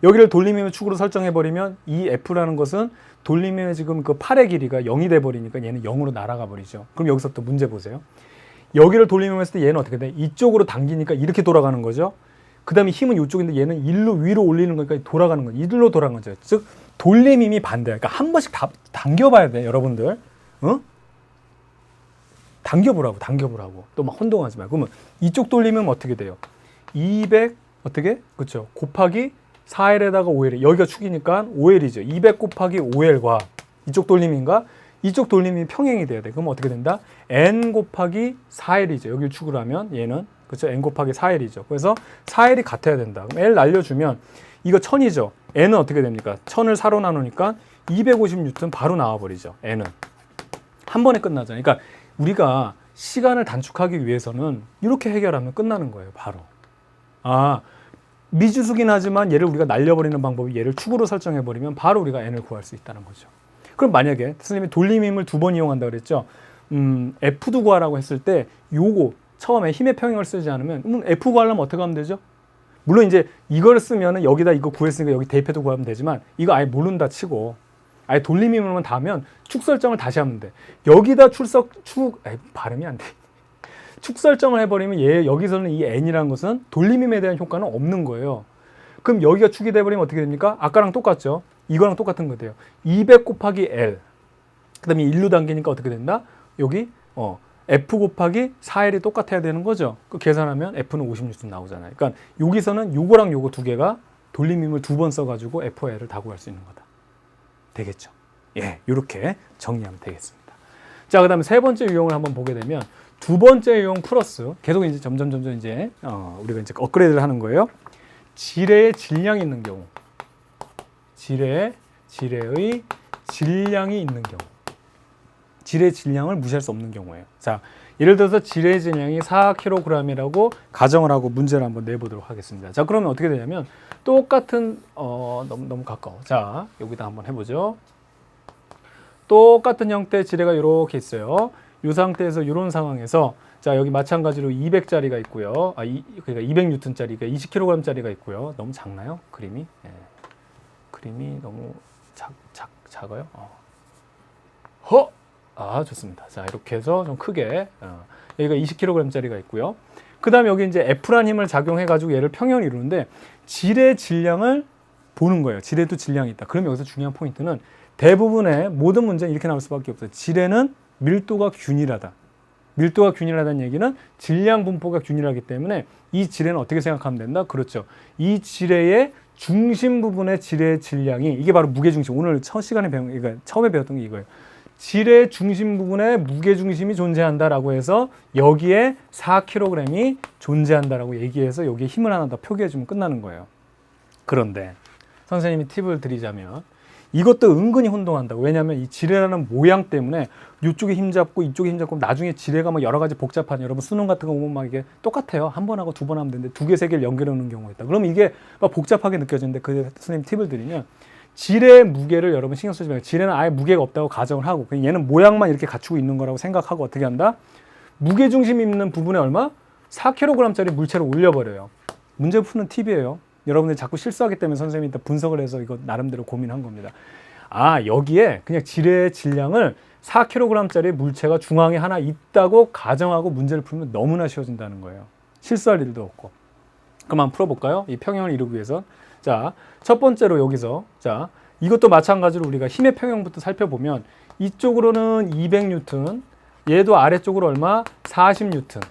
여기를 돌림임의 축으로 설정해버리면 이 F라는 것은 돌림임의 지금 그 팔의 길이가 0이 돼버리니까 얘는 0으로 날아가 버리죠. 그럼 여기서부터 문제 보세요. 여기를 돌림임 했을 때 얘는 어떻게 돼? 이쪽으로 당기니까 이렇게 돌아가는 거죠. 그 다음에 힘은 이쪽인데 얘는 일로 위로 올리는 거니까 돌아가는 거예요. 일로 돌아가는 거죠. 즉 돌림임이 반대야. 그러니까 한 번씩 당겨봐야 돼, 여러분들. 응? 당겨보라고. 또 막 혼동하지 말고. 그러면 이쪽 돌림이면 어떻게 돼요? 200 어떻게? 그렇죠. 곱하기 4L에다가 5L. 여기가 축이니까 5L이죠. 200 곱하기 5L과 이쪽 돌림인가? 이쪽 돌림이 평행이 돼야 돼. 그럼 어떻게 된다? N 곱하기 4L이죠. 여기를 축으로 하면 얘는 그렇죠. N 곱하기 4L이죠. 그래서 4L이 같아야 된다. 그럼 L 날려주면 이거 1000이죠. N은 어떻게 됩니까? 1000을 4로 나누니까 250N 바로 나와버리죠. N은. 한 번에 끝나잖아요. 그러니까 우리가 시간을 단축하기 위해서는 이렇게 해결하면 끝나는 거예요. 바로. 미지수긴 하지만 얘를 우리가 날려버리는 방법이 얘를 축으로 설정해버리면 바로 우리가 n을 구할 수 있다는 거죠. 그럼 만약에 선생님이 돌림임을 2번 이용한다 그랬죠. F도 구하라고 했을 때 요거 처음에 힘의 평형을 쓰지 않으면 F 구하려면 어떻게 하면 되죠? 물론 이제 이걸 쓰면 여기다 이거 구했으니까 여기 대입해도 구하면 되지만 이거 아예 모른다 치고 아예 돌림임으로만 다 하면 축 설정을 다시 하면 돼. 여기다 발음이 안 돼. 축 설정을 해버리면 얘 여기서는 이 n이라는 것은 돌림임에 대한 효과는 없는 거예요. 그럼 여기가 축이 돼버리면 어떻게 됩니까? 아까랑 똑같죠. 이거랑 똑같은 거 돼요. 200 곱하기 L. 그 다음에 1로 당기니까 어떻게 된다? 여기 F 곱하기 4L이 똑같아야 되는 거죠. 그 계산하면 F는 50N 나오잖아요. 그러니까 여기서는 요거랑 요거 두 개가 돌림임을 2번 써가지고 F와 L을 다 구할 수 있는 거다. 되겠죠. 예, 이렇게 정리하면 되겠습니다. 자, 그 다음에 세 번째 유형을 한번 보게 되면 두 번째 유형 플러스 계속 이제 점점 이제 우리가 이제 업그레이드를 하는 거예요. 지뢰의 질량이 있는 경우, 지뢰의 질량이 있는 경우, 지뢰의 질량을 무시할 수 없는 경우예요. 자, 예를 들어서 지뢰의 질량이 4kg이라고 가정을 하고 문제를 한번 내보도록 하겠습니다. 자, 그러면 어떻게 되냐면 똑같은 너무 가까워. 자, 여기다 한번 해보죠. 똑같은 형태의 지뢰가 이렇게 있어요. 이 상태에서 이런 상황에서 자, 여기 마찬가지로 200짜리가 있고요. 그러니까 200N짜리, 그러니까 20kg짜리가 있고요. 너무 작나요? 그림이? 예. 그림이 너무 작아요? 좋습니다. 자, 이렇게 해서 좀 크게 여기가 20kg짜리가 있고요. 그 다음에 여기 이제 F란 힘을 작용해가지고 얘를 평형을 이루는데 지뢰 질량을 보는 거예요. 지뢰도 질량이 있다. 그러면 여기서 중요한 포인트는 대부분의 모든 문제는 이렇게 나올 수밖에 없어요. 지뢰는 밀도가 균일하다. 밀도가 균일하다는 얘기는 질량 분포가 균일하기 때문에 이 지뢰는 어떻게 생각하면 된다? 그렇죠. 이 지뢰의 중심 부분의 지뢰의 질량이 이게 바로 무게중심. 오늘 첫 시간에 그러니까 처음에 배웠던 게 이거예요. 지뢰 중심 부분에 무게중심이 존재한다라고 해서 여기에 4kg이 존재한다라고 얘기해서 여기에 힘을 하나 더 표기해주면 끝나는 거예요. 그런데 선생님이 팁을 드리자면 이것도 은근히 혼동한다고. 왜냐하면 이 지뢰라는 모양 때문에 이쪽에 힘 잡고 이쪽에 힘 잡고 나중에 지뢰가 막 여러 가지 복잡한 여러분 수능 같은 거 보면 막 이게 똑같아요. 한 번 하고 두 번 하면 되는데 두 개, 세 개를 연결해 놓는 경우가 있다. 그러면 이게 막 복잡하게 느껴지는데 그 선생님 팁을 드리면 지뢰의 무게를 여러분 신경 쓰지 말고 지뢰는 아예 무게가 없다고 가정을 하고 그냥 얘는 모양만 이렇게 갖추고 있는 거라고 생각하고 어떻게 한다? 무게중심 있는 부분에 얼마? 4kg짜리 물체를 올려버려요. 문제 푸는 팁이에요. 여러분들이 자꾸 실수하기 때문에 선생님이 일단 분석을 해서 이거 나름대로 고민한 겁니다. 여기에 그냥 지뢰의 질량을 4kg짜리 물체가 중앙에 하나 있다고 가정하고 문제를 풀면 너무나 쉬워진다는 거예요. 실수할 일도 없고. 그럼 한번 풀어볼까요? 이 평형을 이루기 위해서. 자, 첫 번째로 여기서 자, 이것도 마찬가지로 우리가 힘의 평형부터 살펴보면 이쪽으로는 200N, 얘도 아래쪽으로 얼마? 40N.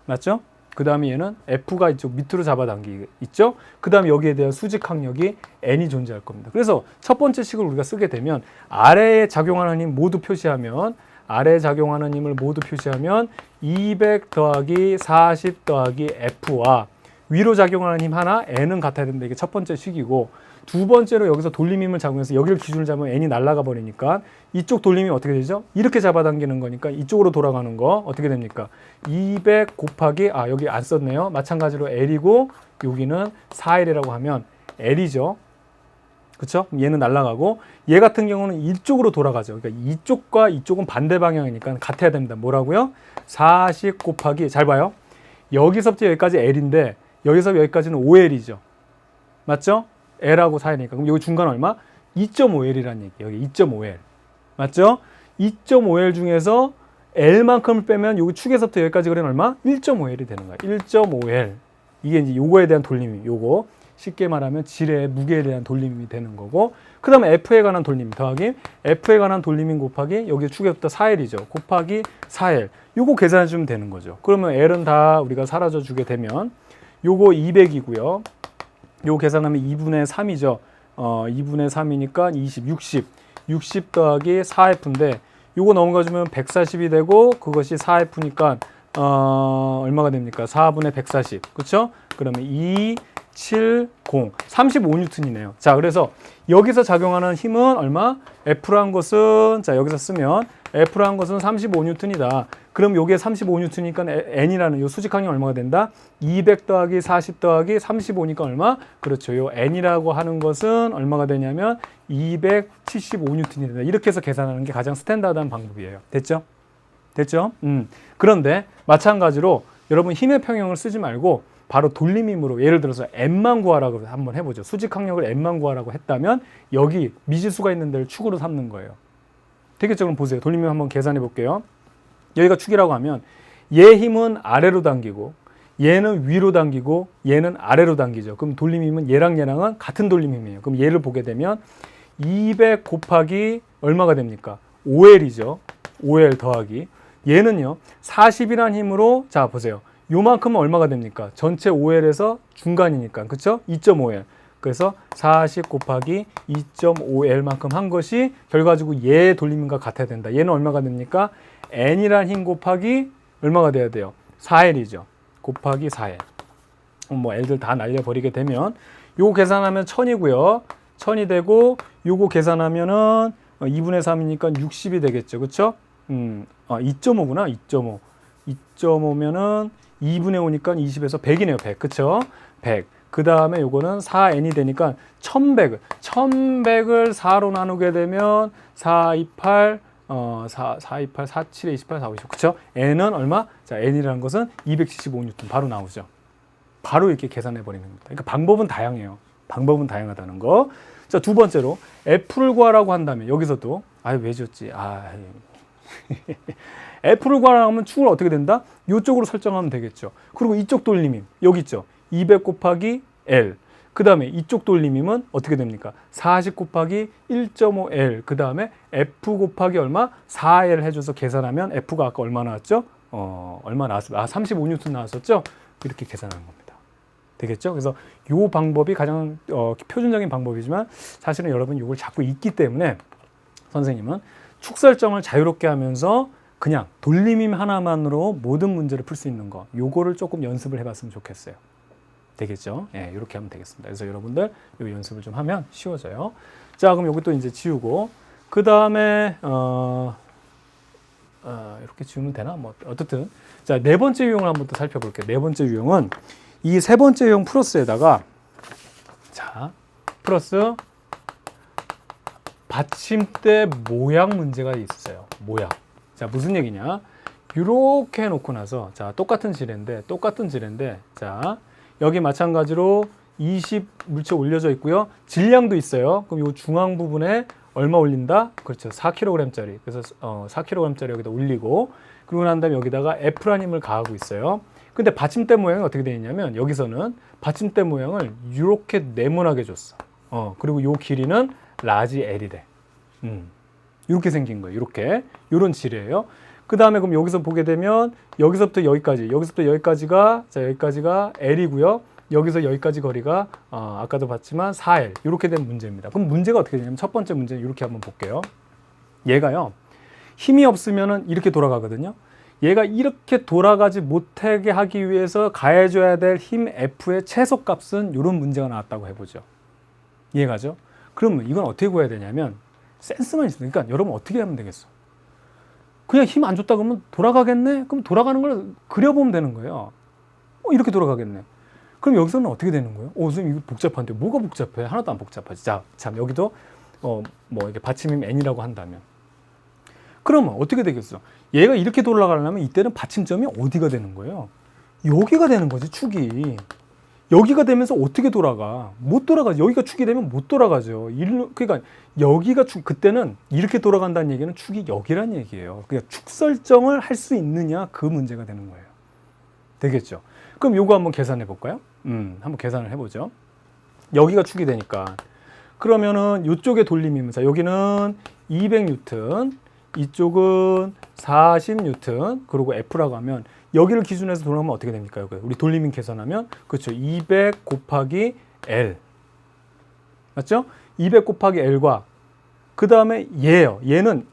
맞죠? 그 다음에 얘는 F가 이쪽 밑으로 잡아당기고 있죠? 그 다음에 여기에 대한 수직 항력이 N이 존재할 겁니다. 그래서 첫 번째 식을 우리가 쓰게 되면 아래에 작용하는 힘 모두 표시하면 아래에 작용하는 힘을 모두 표시하면 200 더하기 40 더하기 F와 위로 작용하는 힘 하나 N은 같아야 된다. 이게 첫 번째 식이고 두 번째로 여기서 돌림힘을 작용해서 여기를 기준을 잡으면 N이 날아가 버리니까 이쪽 돌림이 어떻게 되죠? 이렇게 잡아당기는 거니까 이쪽으로 돌아가는 거 어떻게 됩니까? 200 곱하기 여기 안 썼네요. 마찬가지로 L이고 여기는 4L이라고 하면 L이죠. 그렇죠? 얘는 날아가고 얘 같은 경우는 이쪽으로 돌아가죠. 그러니까 이쪽과 이쪽은 반대 방향이니까 같아야 됩니다. 뭐라고요? 40 곱하기 잘 봐요. 여기서부터 여기까지 L인데 여기서 여기까지는 5L이죠. 맞죠? L하고 4L이니까. 그럼 여기 중간 얼마? 2.5L이라는 얘기. 여기 2.5L. 맞죠? 2.5L 중에서 L만큼을 빼면 여기 축에서부터 여기까지 그리는 얼마? 1.5L이 되는 거야. 1.5L. 이게 이제 요거에 대한 돌림이, 요거. 쉽게 말하면 질의 무게에 대한 돌림이 되는 거고, 그 다음에 F에 관한 돌림 더하기 F에 관한 돌림인 곱하기 여기 축에부터 4L이죠. 곱하기 4L. 요거 계산해 주면 되는 거죠. 그러면 L은 다 우리가 사라져 주게 되면 요거 200이고요. 요거 계산하면 2분의 3이죠. 2분의 3이니까 20, 60 더하기 4F인데 요거 넘어가주면 140이 되고 그것이 4F니까 얼마가 됩니까? 4분의 140. 그렇죠? 그러면 270 35N이네요. 자, 그래서 여기서 작용하는 힘은 얼마? F란 것은 자, 여기서 쓰면 F란 것은 35N이다. 그럼 요게 35N이니까 N이라는 요 수직항이 얼마가 된다? 200 더하기 40 더하기 35니까 얼마? 그렇죠. 요 N이라고 하는 것은 얼마가 되냐면 275N이 된다. 이렇게 해서 계산하는 게 가장 스탠다드한 방법이에요. 됐죠? 됐죠? 그런데 마찬가지로 여러분 힘의 평형을 쓰지 말고 바로 돌림힘으로 예를 들어서 M만 구하라고 한번 해보죠. 수직항력을 M만 구하라고 했다면 여기 미지수가 있는 데를 축으로 삼는 거예요. 되겠죠? 그럼 보세요. 돌림힘 한번 계산해 볼게요. 여기가 축이라고 하면 얘 힘은 아래로 당기고 얘는 위로 당기고 얘는 아래로 당기죠. 그럼 돌림힘은 얘랑은 같은 돌림힘이에요. 그럼 얘를 보게 되면 200 곱하기 얼마가 됩니까? 5L이죠. 5L 더하기 얘는요 40이라는 힘으로 자 보세요. 요만큼은 얼마가 됩니까? 전체 5L에서 중간이니까 그쵸? 2.5L 그래서 40 곱하기 2.5L만큼 한 것이 결과적으로 얘의 돌림힘과 같아야 된다. 얘는 얼마가 됩니까? N이란 힘 곱하기 얼마가 돼야 돼요? 4L이죠. 곱하기 4L. 뭐 L들 다 날려버리게 되면 요거 계산하면 1000이고요. 1000이 되고 요거 계산하면은 2분의 3이니까 60이 되겠죠. 그쵸? 2.5구나. 2.5. 2.5면은 2분의 5니까 20에서 100이네요. 100. 그쵸? 100. 그 다음에 요거는 4N이 되니까 1100을 4로 나누게 되면 4, 28, 4, 28, 4, 7에 28, 4, 50. 그쵸? N은 얼마? 자, N이라는 것은 275N 바로 나오죠. 바로 이렇게 계산해 버리는 겁니다. 그러니까 방법은 다양해요. 방법은 다양하다는 거. 자, 두 번째로 F를 구하라고 한다면 여기서도 왜 줬지? F를 구하라고 하면 축을 어떻게 된다? 이쪽으로 설정하면 되겠죠. 그리고 이쪽 돌림힘 여기 있죠. 200 곱하기 L. 그 다음에 이쪽 돌림힘은 어떻게 됩니까? 40 곱하기 1.5L. 그 다음에 F 곱하기 얼마? 4L 해줘서 계산하면 F가 아까 얼마 나왔죠? 얼마 나왔어요? 35N 나왔었죠? 이렇게 계산하는 겁니다. 되겠죠? 그래서 이 방법이 가장 표준적인 방법이지만 사실은 여러분 이걸 자꾸 잊기 때문에 선생님은 축 설정을 자유롭게 하면서 그냥 돌림힘 하나만으로 모든 문제를 풀 수 있는 거 요거를 조금 연습을 해봤으면 좋겠어요. 되겠죠? 예, 이렇게 하면 되겠습니다. 그래서 여러분들 이 연습을 좀 하면 쉬워져요. 자, 그럼 여기 또 이제 지우고 그 다음에 이렇게 지우면 되나? 뭐 어쨌든 자, 네 번째 유형을 한번 또 살펴볼게요. 네 번째 유형은 이 세 번째 유형 플러스에다가 자 플러스 받침대 모양 문제가 있어요. 모양. 자, 무슨 얘기냐? 이렇게 해놓고 나서 자 똑같은 지뢰인데 자 여기 마찬가지로 20 물체 올려져 있고요. 질량도 있어요. 그럼 이 중앙 부분에 얼마 올린다? 그렇죠. 4kg짜리. 그래서 4kg짜리 여기다 올리고 그리고 난 다음에 여기다가 F라는 힘을 가하고 있어요. 근데 받침대 모양이 어떻게 되어 있냐면 여기서는 받침대 모양을 이렇게 네모나게 줬어. 그리고 이 길이는 라지 L이래. 이렇게 생긴 거예요. 이렇게. 이런 질이에요. 그 다음에 그럼 여기서 보게 되면 여기서부터 여기까지가 자 여기까지가 L이고요. 여기서 여기까지 거리가 아까도 봤지만 4L 이렇게 된 문제입니다. 그럼 문제가 어떻게 되냐면 첫 번째 문제는 이렇게 한번 볼게요. 얘가요. 힘이 없으면은 이렇게 돌아가거든요. 얘가 이렇게 돌아가지 못하게 하기 위해서 가해줘야 될 힘 F의 최소값은 이런 문제가 나왔다고 해보죠. 이해가죠? 그러면 이건 어떻게 구해야 되냐면 센스만 있으니까 그러니까 여러분 어떻게 하면 되겠어? 그냥 힘 안 줬다 그러면 돌아가겠네? 그럼 돌아가는 걸 그려보면 되는 거예요. 이렇게 돌아가겠네. 그럼 여기서는 어떻게 되는 거예요? 선생님 이거 복잡한데 뭐가 복잡해? 하나도 안 복잡하지. 자, 참 여기도 뭐 이렇게 받침힘 N이라고 한다면 그러면 어떻게 되겠어? 얘가 이렇게 돌아가려면 이때는 받침점이 어디가 되는 거예요? 여기가 되는 거지, 축이. 여기가 되면서 어떻게 돌아가? 못 돌아가죠. 여기가 축이 되면 못 돌아가죠. 그러니까 여기가 그때는 이렇게 돌아간다는 얘기는 축이 여기란 얘기예요. 그러니까 축 설정을 할 수 있느냐 그 문제가 되는 거예요. 되겠죠? 그럼 요거 한번 계산해 볼까요? 한번 계산을 해보죠. 여기가 축이 되니까 그러면은 이쪽의 돌림이면서 여기는 200뉴턴, 이쪽은 40뉴턴, 그리고 F라고 하면 여기를 기준해서 돌아가면 어떻게 됩니까? 여기 우리 돌림인 계산하면 그렇죠. 200 곱하기 L 맞죠? 200 곱하기 L과 그 다음에 얘예요. 얘는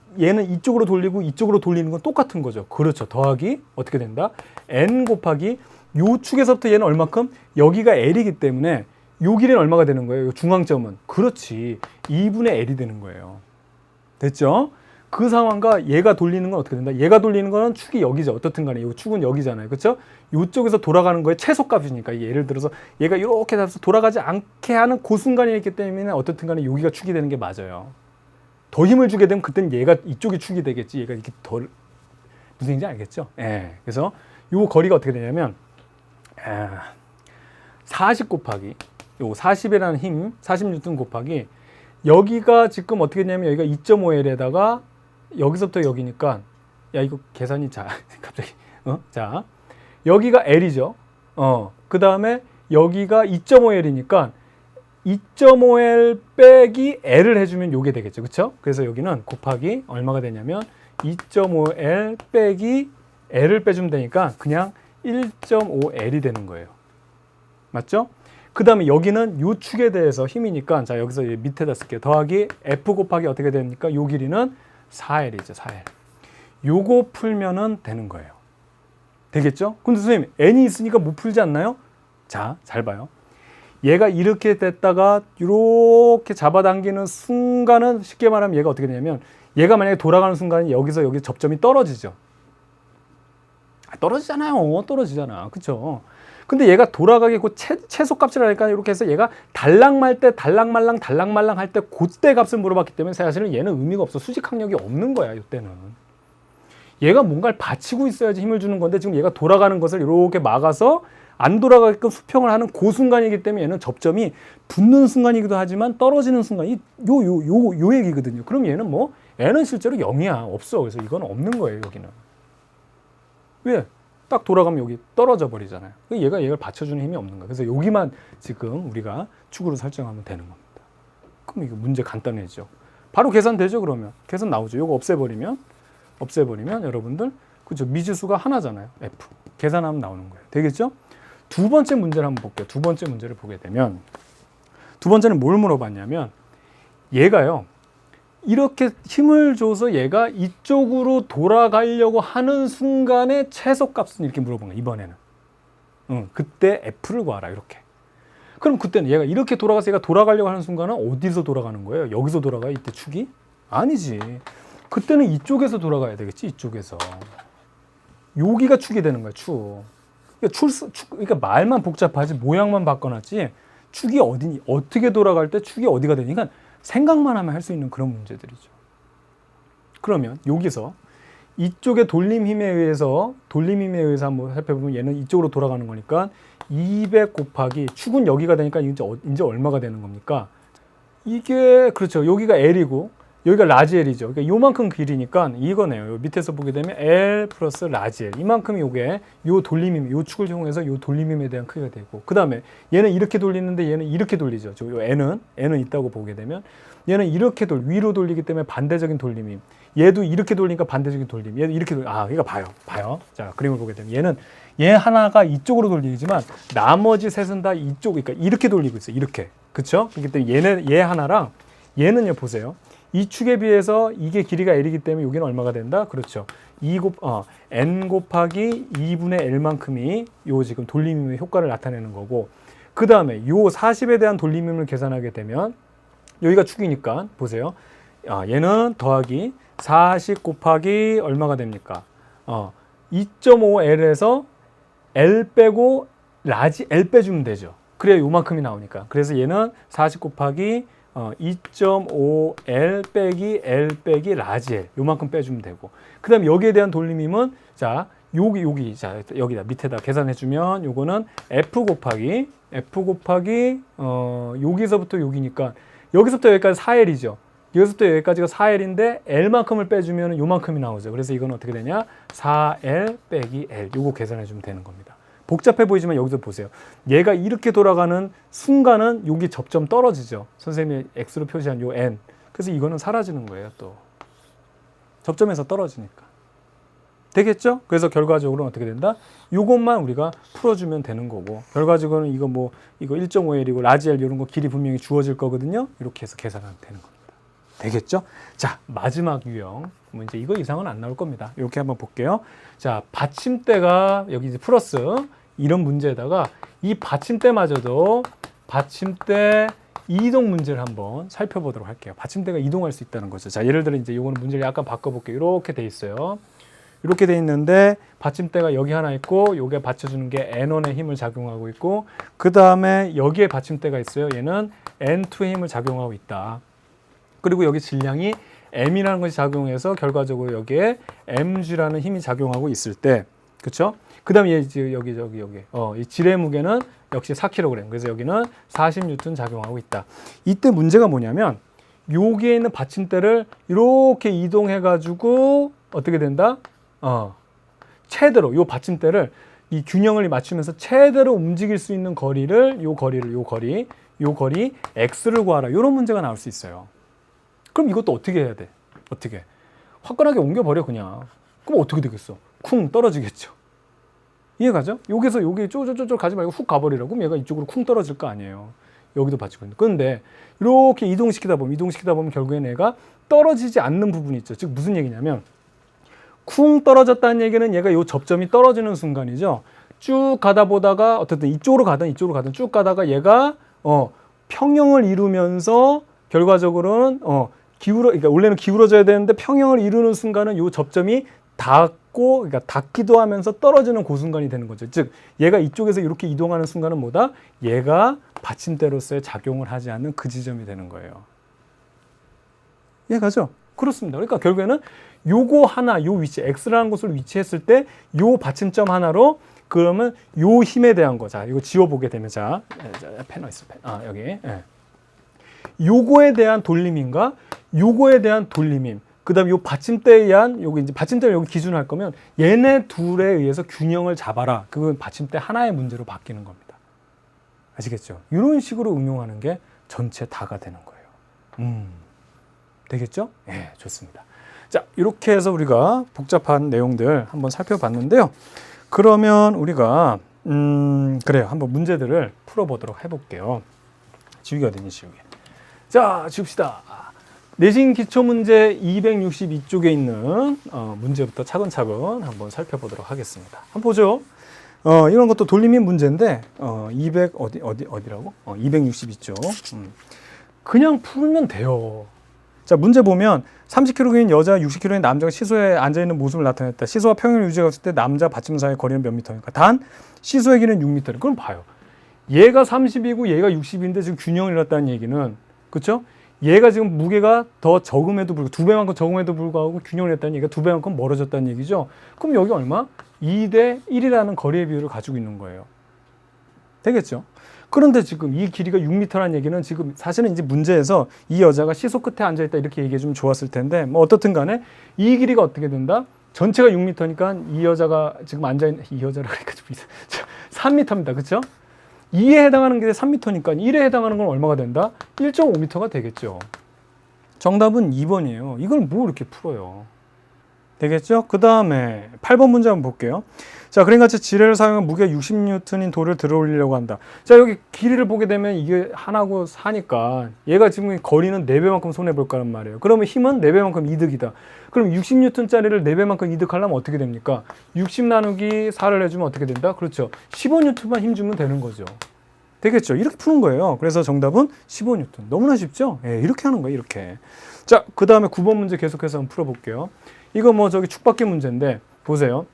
이쪽으로 돌리고 이쪽으로 돌리는 건 똑같은 거죠. 그렇죠. 더하기 어떻게 된다? N 곱하기 요 축에서부터 얘는 얼마큼? 여기가 L이기 때문에 요 길이는 얼마가 되는 거예요? 요 중앙점은 그렇지 2분의 L이 되는 거예요. 됐죠? 그 상황과 얘가 돌리는 건 어떻게 된다? 얘가 돌리는 거는 축이 여기죠. 어떻든 간에 이 축은 여기잖아요. 그렇죠? 이쪽에서 돌아가는 거의 최소값이니까 예를 들어서 얘가 이렇게 해서 돌아가지 않게 하는 그 순간이 있기 때문에 어떻든 간에 여기가 축이 되는 게 맞아요. 더 힘을 주게 되면 그때는 얘가 이쪽이 축이 되겠지. 얘가 이렇게 덜 무슨 얘기인지 알겠죠? 예. 그래서 요 거리가 어떻게 되냐면 40 곱하기 요 40이라는 힘 40뉴턴 곱하기 여기가 지금 어떻게 되냐면 여기가 2.5L에다가 여기서부터 여기니까 야 이거 계산이 갑자기 자 여기가 L이죠. 그 다음에 여기가 2.5L이니까 2.5L 빼기 L을 해주면 요게 되겠죠. 그렇죠? 그래서 여기는 곱하기 얼마가 되냐면 2.5L 빼기 L을 빼주면 되니까 그냥 1.5L이 되는 거예요. 맞죠? 그 다음에 여기는 요 축에 대해서 힘이니까 자 여기서 밑에다 쓸게요. 더하기 F 곱하기 어떻게 됩니까? 요 길이는 4L이죠. 4L. 요거 풀면은 되는 거예요. 되겠죠? 근데 선생님 N이 있으니까 못 풀지 않나요? 자, 잘 봐요. 얘가 이렇게 됐다가 이렇게 잡아당기는 순간은 쉽게 말하면 얘가 어떻게 되냐면 얘가 만약에 돌아가는 순간에 여기서 여기 접점이 떨어지죠. 떨어지잖아요. 떨어지잖아. 그쵸? 근데 얘가 돌아가게 그 최소값을 하니까 이렇게 해서 얘가 달랑말 때 달랑말랑 할 때 그때 값을 물어봤기 때문에 사실은 얘는 의미가 없어. 수직 항력이 없는 거야. 이때는. 얘가 뭔가를 받치고 있어야지 힘을 주는 건데 지금 얘가 돌아가는 것을 이렇게 막아서 안 돌아가게끔 수평을 하는 그 순간이기 때문에 얘는 접점이 붙는 순간이기도 하지만 떨어지는 순간이 요 얘기거든요. 그럼 얘는 뭐 얘는 실제로 0이야. 없어. 그래서 이건 없는 거예요. 여기는. 왜? 딱 돌아가면 여기 떨어져 버리잖아요. 얘가 얘를 받쳐주는 힘이 없는 거예요. 그래서 여기만 지금 우리가 축으로 설정하면 되는 겁니다. 그럼 이거 문제 간단해지죠. 바로 계산되죠. 그러면 계산 나오죠. 이거 없애버리면 여러분들 그죠? 미지수가 하나잖아요. F 계산하면 나오는 거예요. 되겠죠? 두 번째 문제를 한번 볼게요. 두 번째 문제를 보게 되면 두 번째는 뭘 물어봤냐면 얘가요. 이렇게 힘을 줘서 얘가 이쪽으로 돌아가려고 하는 순간의 최소값은 이렇게 물어본 거예요. 이번에는. 그때 F를 구하라. 이렇게. 그럼 그때는 얘가 이렇게 돌아가서 얘가 돌아가려고 하는 순간은 어디서 돌아가는 거예요? 여기서 돌아가요? 이때 축이? 아니지. 그때는 이쪽에서 돌아가야 되겠지. 이쪽에서. 여기가 축이 되는 거야. 축. 그러니까 말만 복잡하지 모양만 바꿔놨지 축이 어디니 어떻게 돌아갈 때 축이 어디가 되니까 생각만 하면 할 수 있는 그런 문제들이죠. 그러면 여기서 이쪽의 돌림 힘에 의해서 한번 살펴보면 얘는 이쪽으로 돌아가는 거니까 200 곱하기 축은 여기가 되니까 이제 얼마가 되는 겁니까? 이게 그렇죠. 여기가 L이고 여기가 라지 L이죠. 그러니까 요만큼 길이니까 이거네요. 요 밑에서 보게 되면 L 플러스 라지 L. 이만큼이 요게 요 돌림힘, 요 축을 이용해서 요 돌림힘에 대한 크기가 되고 그 다음에 얘는 이렇게 돌리는데 얘는 이렇게 돌리죠. 요 N은 있다고 보게 되면 얘는 이렇게 위로 돌리기 때문에 반대적인 돌림힘. 얘도 이렇게 돌리니까 반대적인 돌림. 얘도 이렇게 그러니까 봐요. 자, 그림을 보게 되면 얘 하나가 이쪽으로 돌리지만 나머지 셋은 다 그러니까 이렇게 돌리고 있어요. 이렇게. 그쵸? 그렇기 때문에 얘 하나랑 얘는요, 보세요. 이 축에 비해서 이게 길이가 L이기 때문에 여기는 얼마가 된다? 그렇죠. N 곱하기 2분의 L만큼이 요 지금 돌림힘의 효과를 나타내는 거고 그 다음에 요 40에 대한 돌림힘을 계산하게 되면 여기가 축이니까 보세요. 얘는 더하기 40 곱하기 얼마가 됩니까? 2.5L에서 L 빼고 라지 L 빼주면 되죠. 그래야 요만큼이 나오니까. 그래서 얘는 40 곱하기 2.5L 빼기 L 빼기 라지 L 요만큼 빼주면 되고 그 다음에 여기에 대한 돌림힘은 자 여기 자 여기다 밑에다 계산해주면 요거는 F 곱하기 여기서부터 여기니까 여기서부터 여기까지 4L이죠. 여기서부터 여기까지가 4L인데 L만큼을 빼주면 요만큼이 나오죠. 그래서 이건 어떻게 되냐? 4L 빼기 L. 요거 계산해주면 되는 겁니다. 복잡해 보이지만 여기서 보세요. 얘가 이렇게 돌아가는 순간은 여기 접점 떨어지죠. 선생님이 X로 표시한 요 N. 그래서 이거는 사라지는 거예요. 또 접점에서 떨어지니까. 되겠죠? 그래서 결과적으로는 어떻게 된다? 요것만 우리가 풀어주면 되는 거고, 결과적으로는 이거 1.5L이고 라지 L 이런 거 길이 분명히 주어질 거거든요. 이렇게 해서 계산하면 되는 겁니다. 되겠죠? 자, 마지막 유형. 뭐 이제 이거 이상은 안 나올 겁니다. 이렇게 한번 볼게요. 자, 받침대가 여기 이제 플러스 이런 문제에다가 이 받침대마저도 받침대 이동 문제를 한번 살펴보도록 할게요. 받침대가 이동할 수 있다는 거죠. 자, 예를 들어 이제 요거는 문제를 약간 바꿔볼게요. 이렇게 돼 있어요. 이렇게 돼 있는데 받침대가 여기 하나 있고 요게 받쳐주는 게 N1의 힘을 작용하고 있고 그 다음에 여기에 받침대가 있어요. 얘는 N2의 힘을 작용하고 있다. 그리고 여기 질량이 M이라는 것이 작용해서 결과적으로 여기에 mg라는 힘이 작용하고 있을 때, 그렇죠? 그 다음에 여기 이 질의 무게는 역시 4kg. 그래서 여기는 40N 작용하고 있다. 이때 문제가 뭐냐면 여기에 있는 받침대를 이렇게 이동해가지고 어떻게 된다? 최대로 요 받침대를 이 균형을 맞추면서 최대로 움직일 수 있는 거리를 요 거리 x를 구하라. 이런 문제가 나올 수 있어요. 그럼 이것도 어떻게 해야 돼? 어떻게? 화끈하게 옮겨버려 그냥. 그럼 어떻게 되겠어? 쿵 떨어지겠죠. 이해가죠? 여기서 여기 쪼쪼쪼 가지 말고 훅 가버리라고. 그럼 얘가 이쪽으로 쿵 떨어질 거 아니에요. 여기도 받치고 있는데. 그런데 이렇게 이동시키다 보면 결국엔 얘가 떨어지지 않는 부분이 있죠. 즉 무슨 얘기냐면 쿵 떨어졌다는 얘기는 얘가 요 접점이 떨어지는 순간이죠. 쭉 가다 보다가 어쨌든 이쪽으로 가든 쭉 가다가 얘가 평형을 이루면서 결과적으로는 그러니까 원래는 기울어져야 되는데 평형을 이루는 순간은 요 접점이 그러니까 닿기도 하면서 떨어지는 그 순간이 되는 거죠. 즉 얘가 이쪽에서 이렇게 이동하는 순간은 뭐다? 얘가 받침대로서의 작용을 하지 않는 그 지점이 되는 거예요. 이해가죠? 그렇습니다. 그러니까 결국에는 요거 하나, 요 위치, X라는 곳을 위치했을 때 요 받침점 하나로 그러면 요 힘에 대한 거. 자, 이거 지워보게 되면 자, 펜 어디 있어? 여기. 예. 요거에 대한 돌림인가? 요거에 대한 돌림임. 그 다음에 요 받침대에 의한, 요거 이제 받침대를 여기 기준으로 할 거면 얘네 둘에 의해서 균형을 잡아라. 그건 받침대 하나의 문제로 바뀌는 겁니다. 아시겠죠? 이런 식으로 응용하는 게 전체 다가 되는 거예요. 되겠죠? 예, 좋습니다. 자, 이렇게 해서 우리가 복잡한 내용들 한번 살펴봤는데요. 그러면 우리가 그래요. 한번 문제들을 풀어보도록 해볼게요. 지우개 어딨니, 지우개. 자, 지웁시다. 내신 기초문제 262쪽에 있는 문제부터 차근차근 한번 살펴보도록 하겠습니다. 한번 보죠. 이런 것도 돌림인 문제인데 262쪽. 그냥 풀면 돼요. 자, 문제 보면 30kg인 여자, 60kg인 남자가 시소에 앉아있는 모습을 나타냈다. 시소와 평행을 유지했을 때 남자 받침 사이의 거리는 몇 미터입니까? 단 시소의 길이는 6미터. 그럼 봐요. 얘가 30이고 얘가 60인데 지금 균형을 잃었다는 얘기는, 그렇죠? 얘가 지금 무게가 더 적음에도 불구하고 2배만큼 적음에도 불구하고 균형을 했다는 얘기가 2배만큼 멀어졌다는 얘기죠. 그럼 여기 얼마? 2대 1이라는 거리의 비율을 가지고 있는 거예요. 되겠죠? 그런데 지금 이 길이가 6m라는 얘기는 지금 사실은 이제 문제에서 이 여자가 시소 끝에 앉아있다 이렇게 얘기해 주면 좋았을 텐데, 뭐 어떻든 간에 이 길이가 어떻게 된다? 전체가 6m니까 이 여자가 지금 앉아있는, 이 여자라 그러니까 좀 3m입니다. 그렇죠? 2에 해당하는 게 3m니까 1에 해당하는 건 얼마가 된다? 1.5m가 되겠죠. 정답은 2번이에요. 이걸 뭐 이렇게 풀어요? 되겠죠? 그 다음에 8번 문제 한번 볼게요. 자, 그림 같이 지뢰를 사용한 무게 60N인 돌을 들어올리려고 한다. 자, 여기 길이를 보게 되면 이게 하나고 4니까 얘가 지금 거리는 4배만큼 손해볼 거란 말이에요. 그러면 힘은 4배만큼 이득이다. 그럼 60N짜리를 4배만큼 이득하려면 어떻게 됩니까? 60 나누기 4를 해주면 어떻게 된다? 그렇죠. 15N만 힘 주면 되는 거죠. 되겠죠? 이렇게 푸는 거예요. 그래서 정답은 15N. 너무나 쉽죠? 예, 이렇게 하는 거예요. 이렇게. 자, 그 다음에 9번 문제 계속해서 한번 풀어볼게요. 이거 뭐 저기 축받기 문제인데 보세요.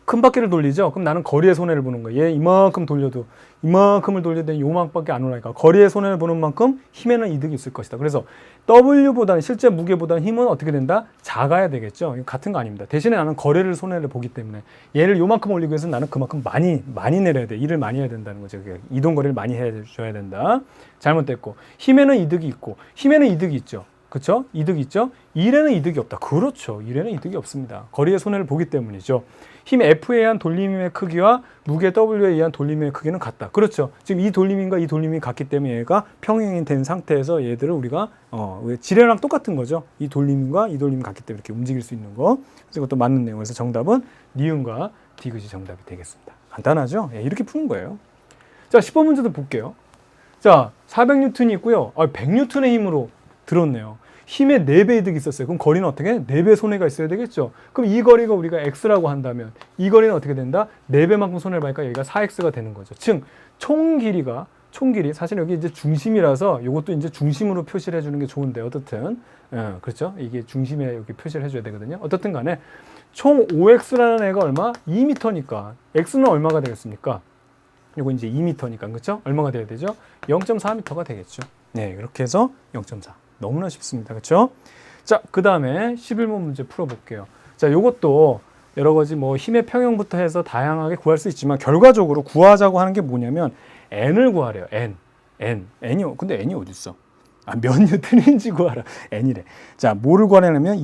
큰 바퀴를 돌리죠. 그럼 나는 거리의 손해를 보는 거예요. 얘 이만큼 돌려도 이만큼을 돌려도 요만큼밖에 안 올라가니까 거리의 손해를 보는 만큼 힘에는 이득이 있을 것이다. 그래서 W보다는 실제 무게보다는 힘은 어떻게 된다? 작아야 되겠죠. 이거 같은 거 아닙니다. 대신에 나는 거리를 손해를 보기 때문에 얘를 요만큼 올리기 위해서 나는 그만큼 많이 내려야 돼. 일을 많이 해야 된다는 거죠. 이동 거리를 많이 해줘야 된다. 잘못됐고 힘에는 이득이 있고 힘에는 이득이 있죠. 그렇죠? 이득이 있죠? 일에는 이득이 없다. 그렇죠. 일에는 이득이 없습니다. 거리의 손해를 보기 때문이죠. 힘 F에 의한 돌림의 크기와 무게 W에 의한 돌림의 크기는 같다. 그렇죠. 지금 이 돌림인과 이 돌림이 같기 때문에 얘가 평행이 된 상태에서 얘들을 우리가 지뢰랑 똑같은 거죠. 이 돌림과 이 돌림이 같기 때문에 이렇게 움직일 수 있는 거. 그래서 이것도 맞는 내용. 그래서 정답은 니은과 디귿이 정답이 되겠습니다. 간단하죠? 예, 이렇게 푸는 거예요. 자, 10번 문제도 볼게요. 자, 400N이 있고요. 100N의 힘으로 들었네요. 힘의 4배 이득이 있었어요. 그럼 거리는 어떻게? 4배 손해가 있어야 되겠죠. 그럼 이 거리가 우리가 x라고 한다면 이 거리는 어떻게 된다? 4배만큼 손해를 봐니까 여기가 4x가 되는 거죠. 즉, 총 길이 사실 여기 이제 중심이라서 이것도 이제 중심으로 표시를 해주는 게 좋은데 어떻든 그렇죠? 이게 중심에 여기 표시를 해줘야 되거든요. 어떻든 간에 총 5x라는 애가 얼마? 2m니까 x는 얼마가 되겠습니까? 이거 이제 2m니까 그렇죠? 얼마가 돼야 되죠? 0.4m가 되겠죠. 네, 이렇게 해서 0.4. 너무나 쉽습니다. 그렇죠? 자, 그 다음에 11번 문제 풀어볼게요. 자, 요것도 여러 가지 뭐 힘의 평형부터 해서 다양하게 구할 수 있지만 결과적으로 구하자고 하는 게 뭐냐면 n을 구하래요. n이 근데 n이 어디 있어? 몇 뉴턴인지 구하라. n이래. 자, 뭐를 구하려면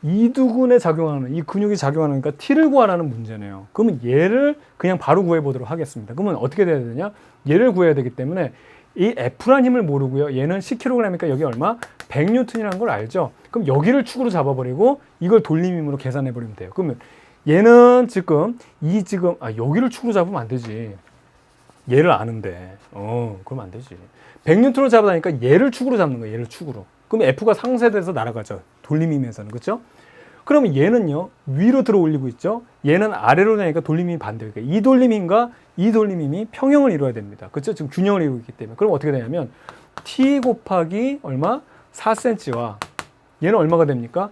이두근에 작용하는 이 근육이 작용하니까 t를 구하라는 문제네요. 그러면 얘를 그냥 바로 구해보도록 하겠습니다. 그러면 어떻게 돼야 되냐? 얘를 구해야 되기 때문에 이 F란 힘을 모르고요. 얘는 10kg이니까 여기 얼마? 100N이라는 걸 알죠? 그럼 여기를 축으로 잡아버리고 이걸 돌림 힘으로 계산해버리면 돼요. 그러면 얘는 지금 여기를 축으로 잡으면 안 되지. 얘를 아는데 그럼 안 되지. 100N으로 잡아다니까 얘를 축으로 잡는 거예요. 얘를 축으로. 그럼 F가 상쇄돼서 날아가죠. 돌림 힘에서는. 그렇죠? 그러면 얘는요. 위로 들어 올리고 있죠. 얘는 아래로 되니까 돌림 힘이 반대예요. 이 돌림 힘과 이 돌림 힘이 평형을 이루어야 됩니다. 그렇죠? 지금 균형을 이루고 있기 때문에. 그럼 어떻게 되냐면 t 곱하기 얼마? 4cm와 얘는 얼마가 됩니까?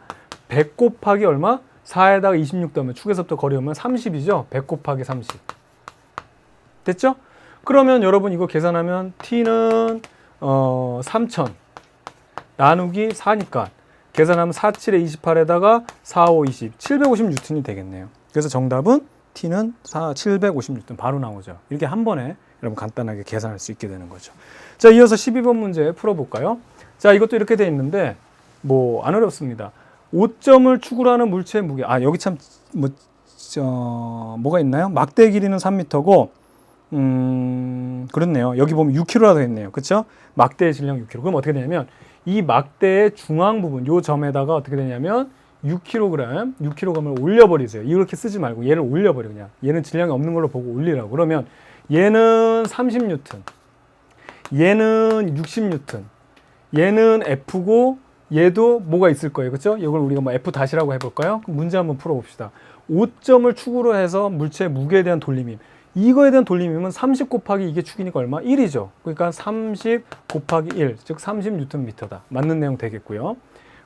100 곱하기 얼마? 4에다가 26 더하면 축에서부터 거리 오면 30이죠? 100 곱하기 30. 됐죠? 그러면 여러분 이거 계산하면 t는 3000 나누기 4니까 계산하면 4, 7에 28에다가 4, 5, 20 750N이 되겠네요. 그래서 정답은 t는 750N 바로 나오죠. 이렇게 한 번에 여러분 간단하게 계산할 수 있게 되는 거죠. 자, 이어서 12번 문제 풀어볼까요? 자, 이것도 이렇게 돼 있는데 뭐 안 어렵습니다. 5점을 축으로 하는 물체의 무게. 여기 참 뭐가 있나요? 막대 길이는 3m고 그렇네요. 여기 보면 6kg라고 했네요. 그렇죠? 막대의 질량 6kg. 그럼 어떻게 되냐면 이 막대의 중앙 부분, 요 점에다가 어떻게 되냐면 6kg을 올려버리세요. 이렇게 쓰지 말고 얘를 올려버려 그냥. 얘는 질량이 없는 걸로 보고 올리라고. 그러면 얘는 30N, 얘는 60N, 얘는 F고 얘도 뭐가 있을 거예요. 그렇죠? 이걸 우리가 뭐 F 다시라고 해볼까요? 그럼 문제 한번 풀어봅시다. 5점을 축으로 해서 물체의 무게에 대한 돌림힘. 이거에 대한 돌림힘은 30 곱하기 이게 축이니까 얼마? 1이죠. 그러니까 30 곱하기 1, 즉 30Nm다. 맞는 내용 되겠고요.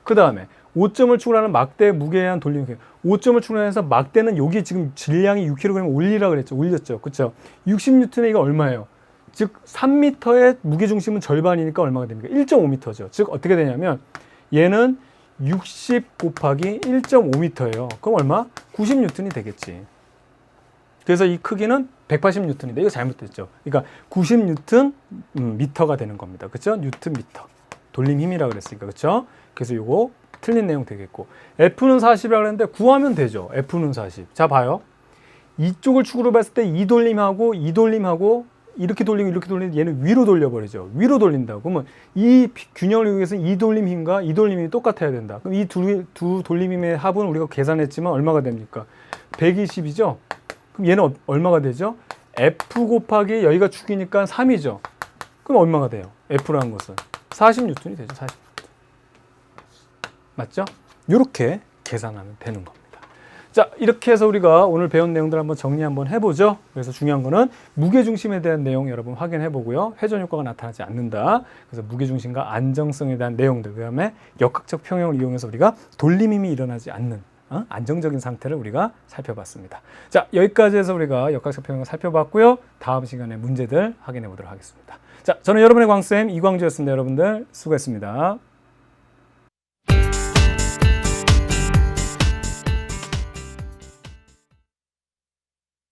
그 다음에 5점을 축으로 하는 막대의 무게에 대한 돌림힘. 5점을 축으로 해서 막대는 여기 지금 질량이 6kg 올리라 그랬죠. 올렸죠. 그렇죠? 60N에 이거 얼마예요? 즉 3m의 무게중심은 절반이니까 얼마가 됩니까? 1.5m죠. 즉 어떻게 되냐면 얘는 60 곱하기 1.5m예요. 그럼 얼마? 90N이 되겠지. 그래서 이 크기는 180N인데 이거 잘못됐죠. 그러니까 90N 미터가 되는 겁니다. 그렇죠? 뉴턴 미터. 돌림 힘이라 그랬으니까. 그렇죠? 그래서 이거 틀린 내용 되겠고. F는 40이라고 했는데 구하면 되죠. F는 40. 자, 봐요. 이쪽을 축으로 봤을 때 이 돌림하고 이 돌림하고 이렇게 돌리고 이렇게 돌리면 얘는 위로 돌려버리죠. 위로 돌린다고. 그러면 이 균형을 이루기 위해서는 이 돌림 힘과 이 돌림 힘이 똑같아야 된다. 그럼 이 두 돌림 힘의 합은 우리가 계산했지만 얼마가 됩니까? 120이죠? 그럼 얘는 얼마가 되죠? F 곱하기 여기가 축이니까 3이죠. 그럼 얼마가 돼요? F라는 것은 40N이 되죠. 40N. 맞죠? 이렇게 계산하면 되는 겁니다. 자, 이렇게 해서 우리가 오늘 배운 내용들 한번 정리 한번 해보죠. 그래서 중요한 거는 무게중심에 대한 내용 여러분 확인해 보고요. 회전 효과가 나타나지 않는다. 그래서 무게중심과 안정성에 대한 내용들, 그 다음에 역학적 평형을 이용해서 우리가 돌림힘이 일어나지 않는 안정적인 상태를 우리가 살펴봤습니다. 자, 여기까지 해서 우리가 역학적 평형을 살펴봤고요. 다음 시간에 문제들 확인해 보도록 하겠습니다. 자, 저는 여러분의 광쌤 이광주였습니다. 여러분들 수고했습니다.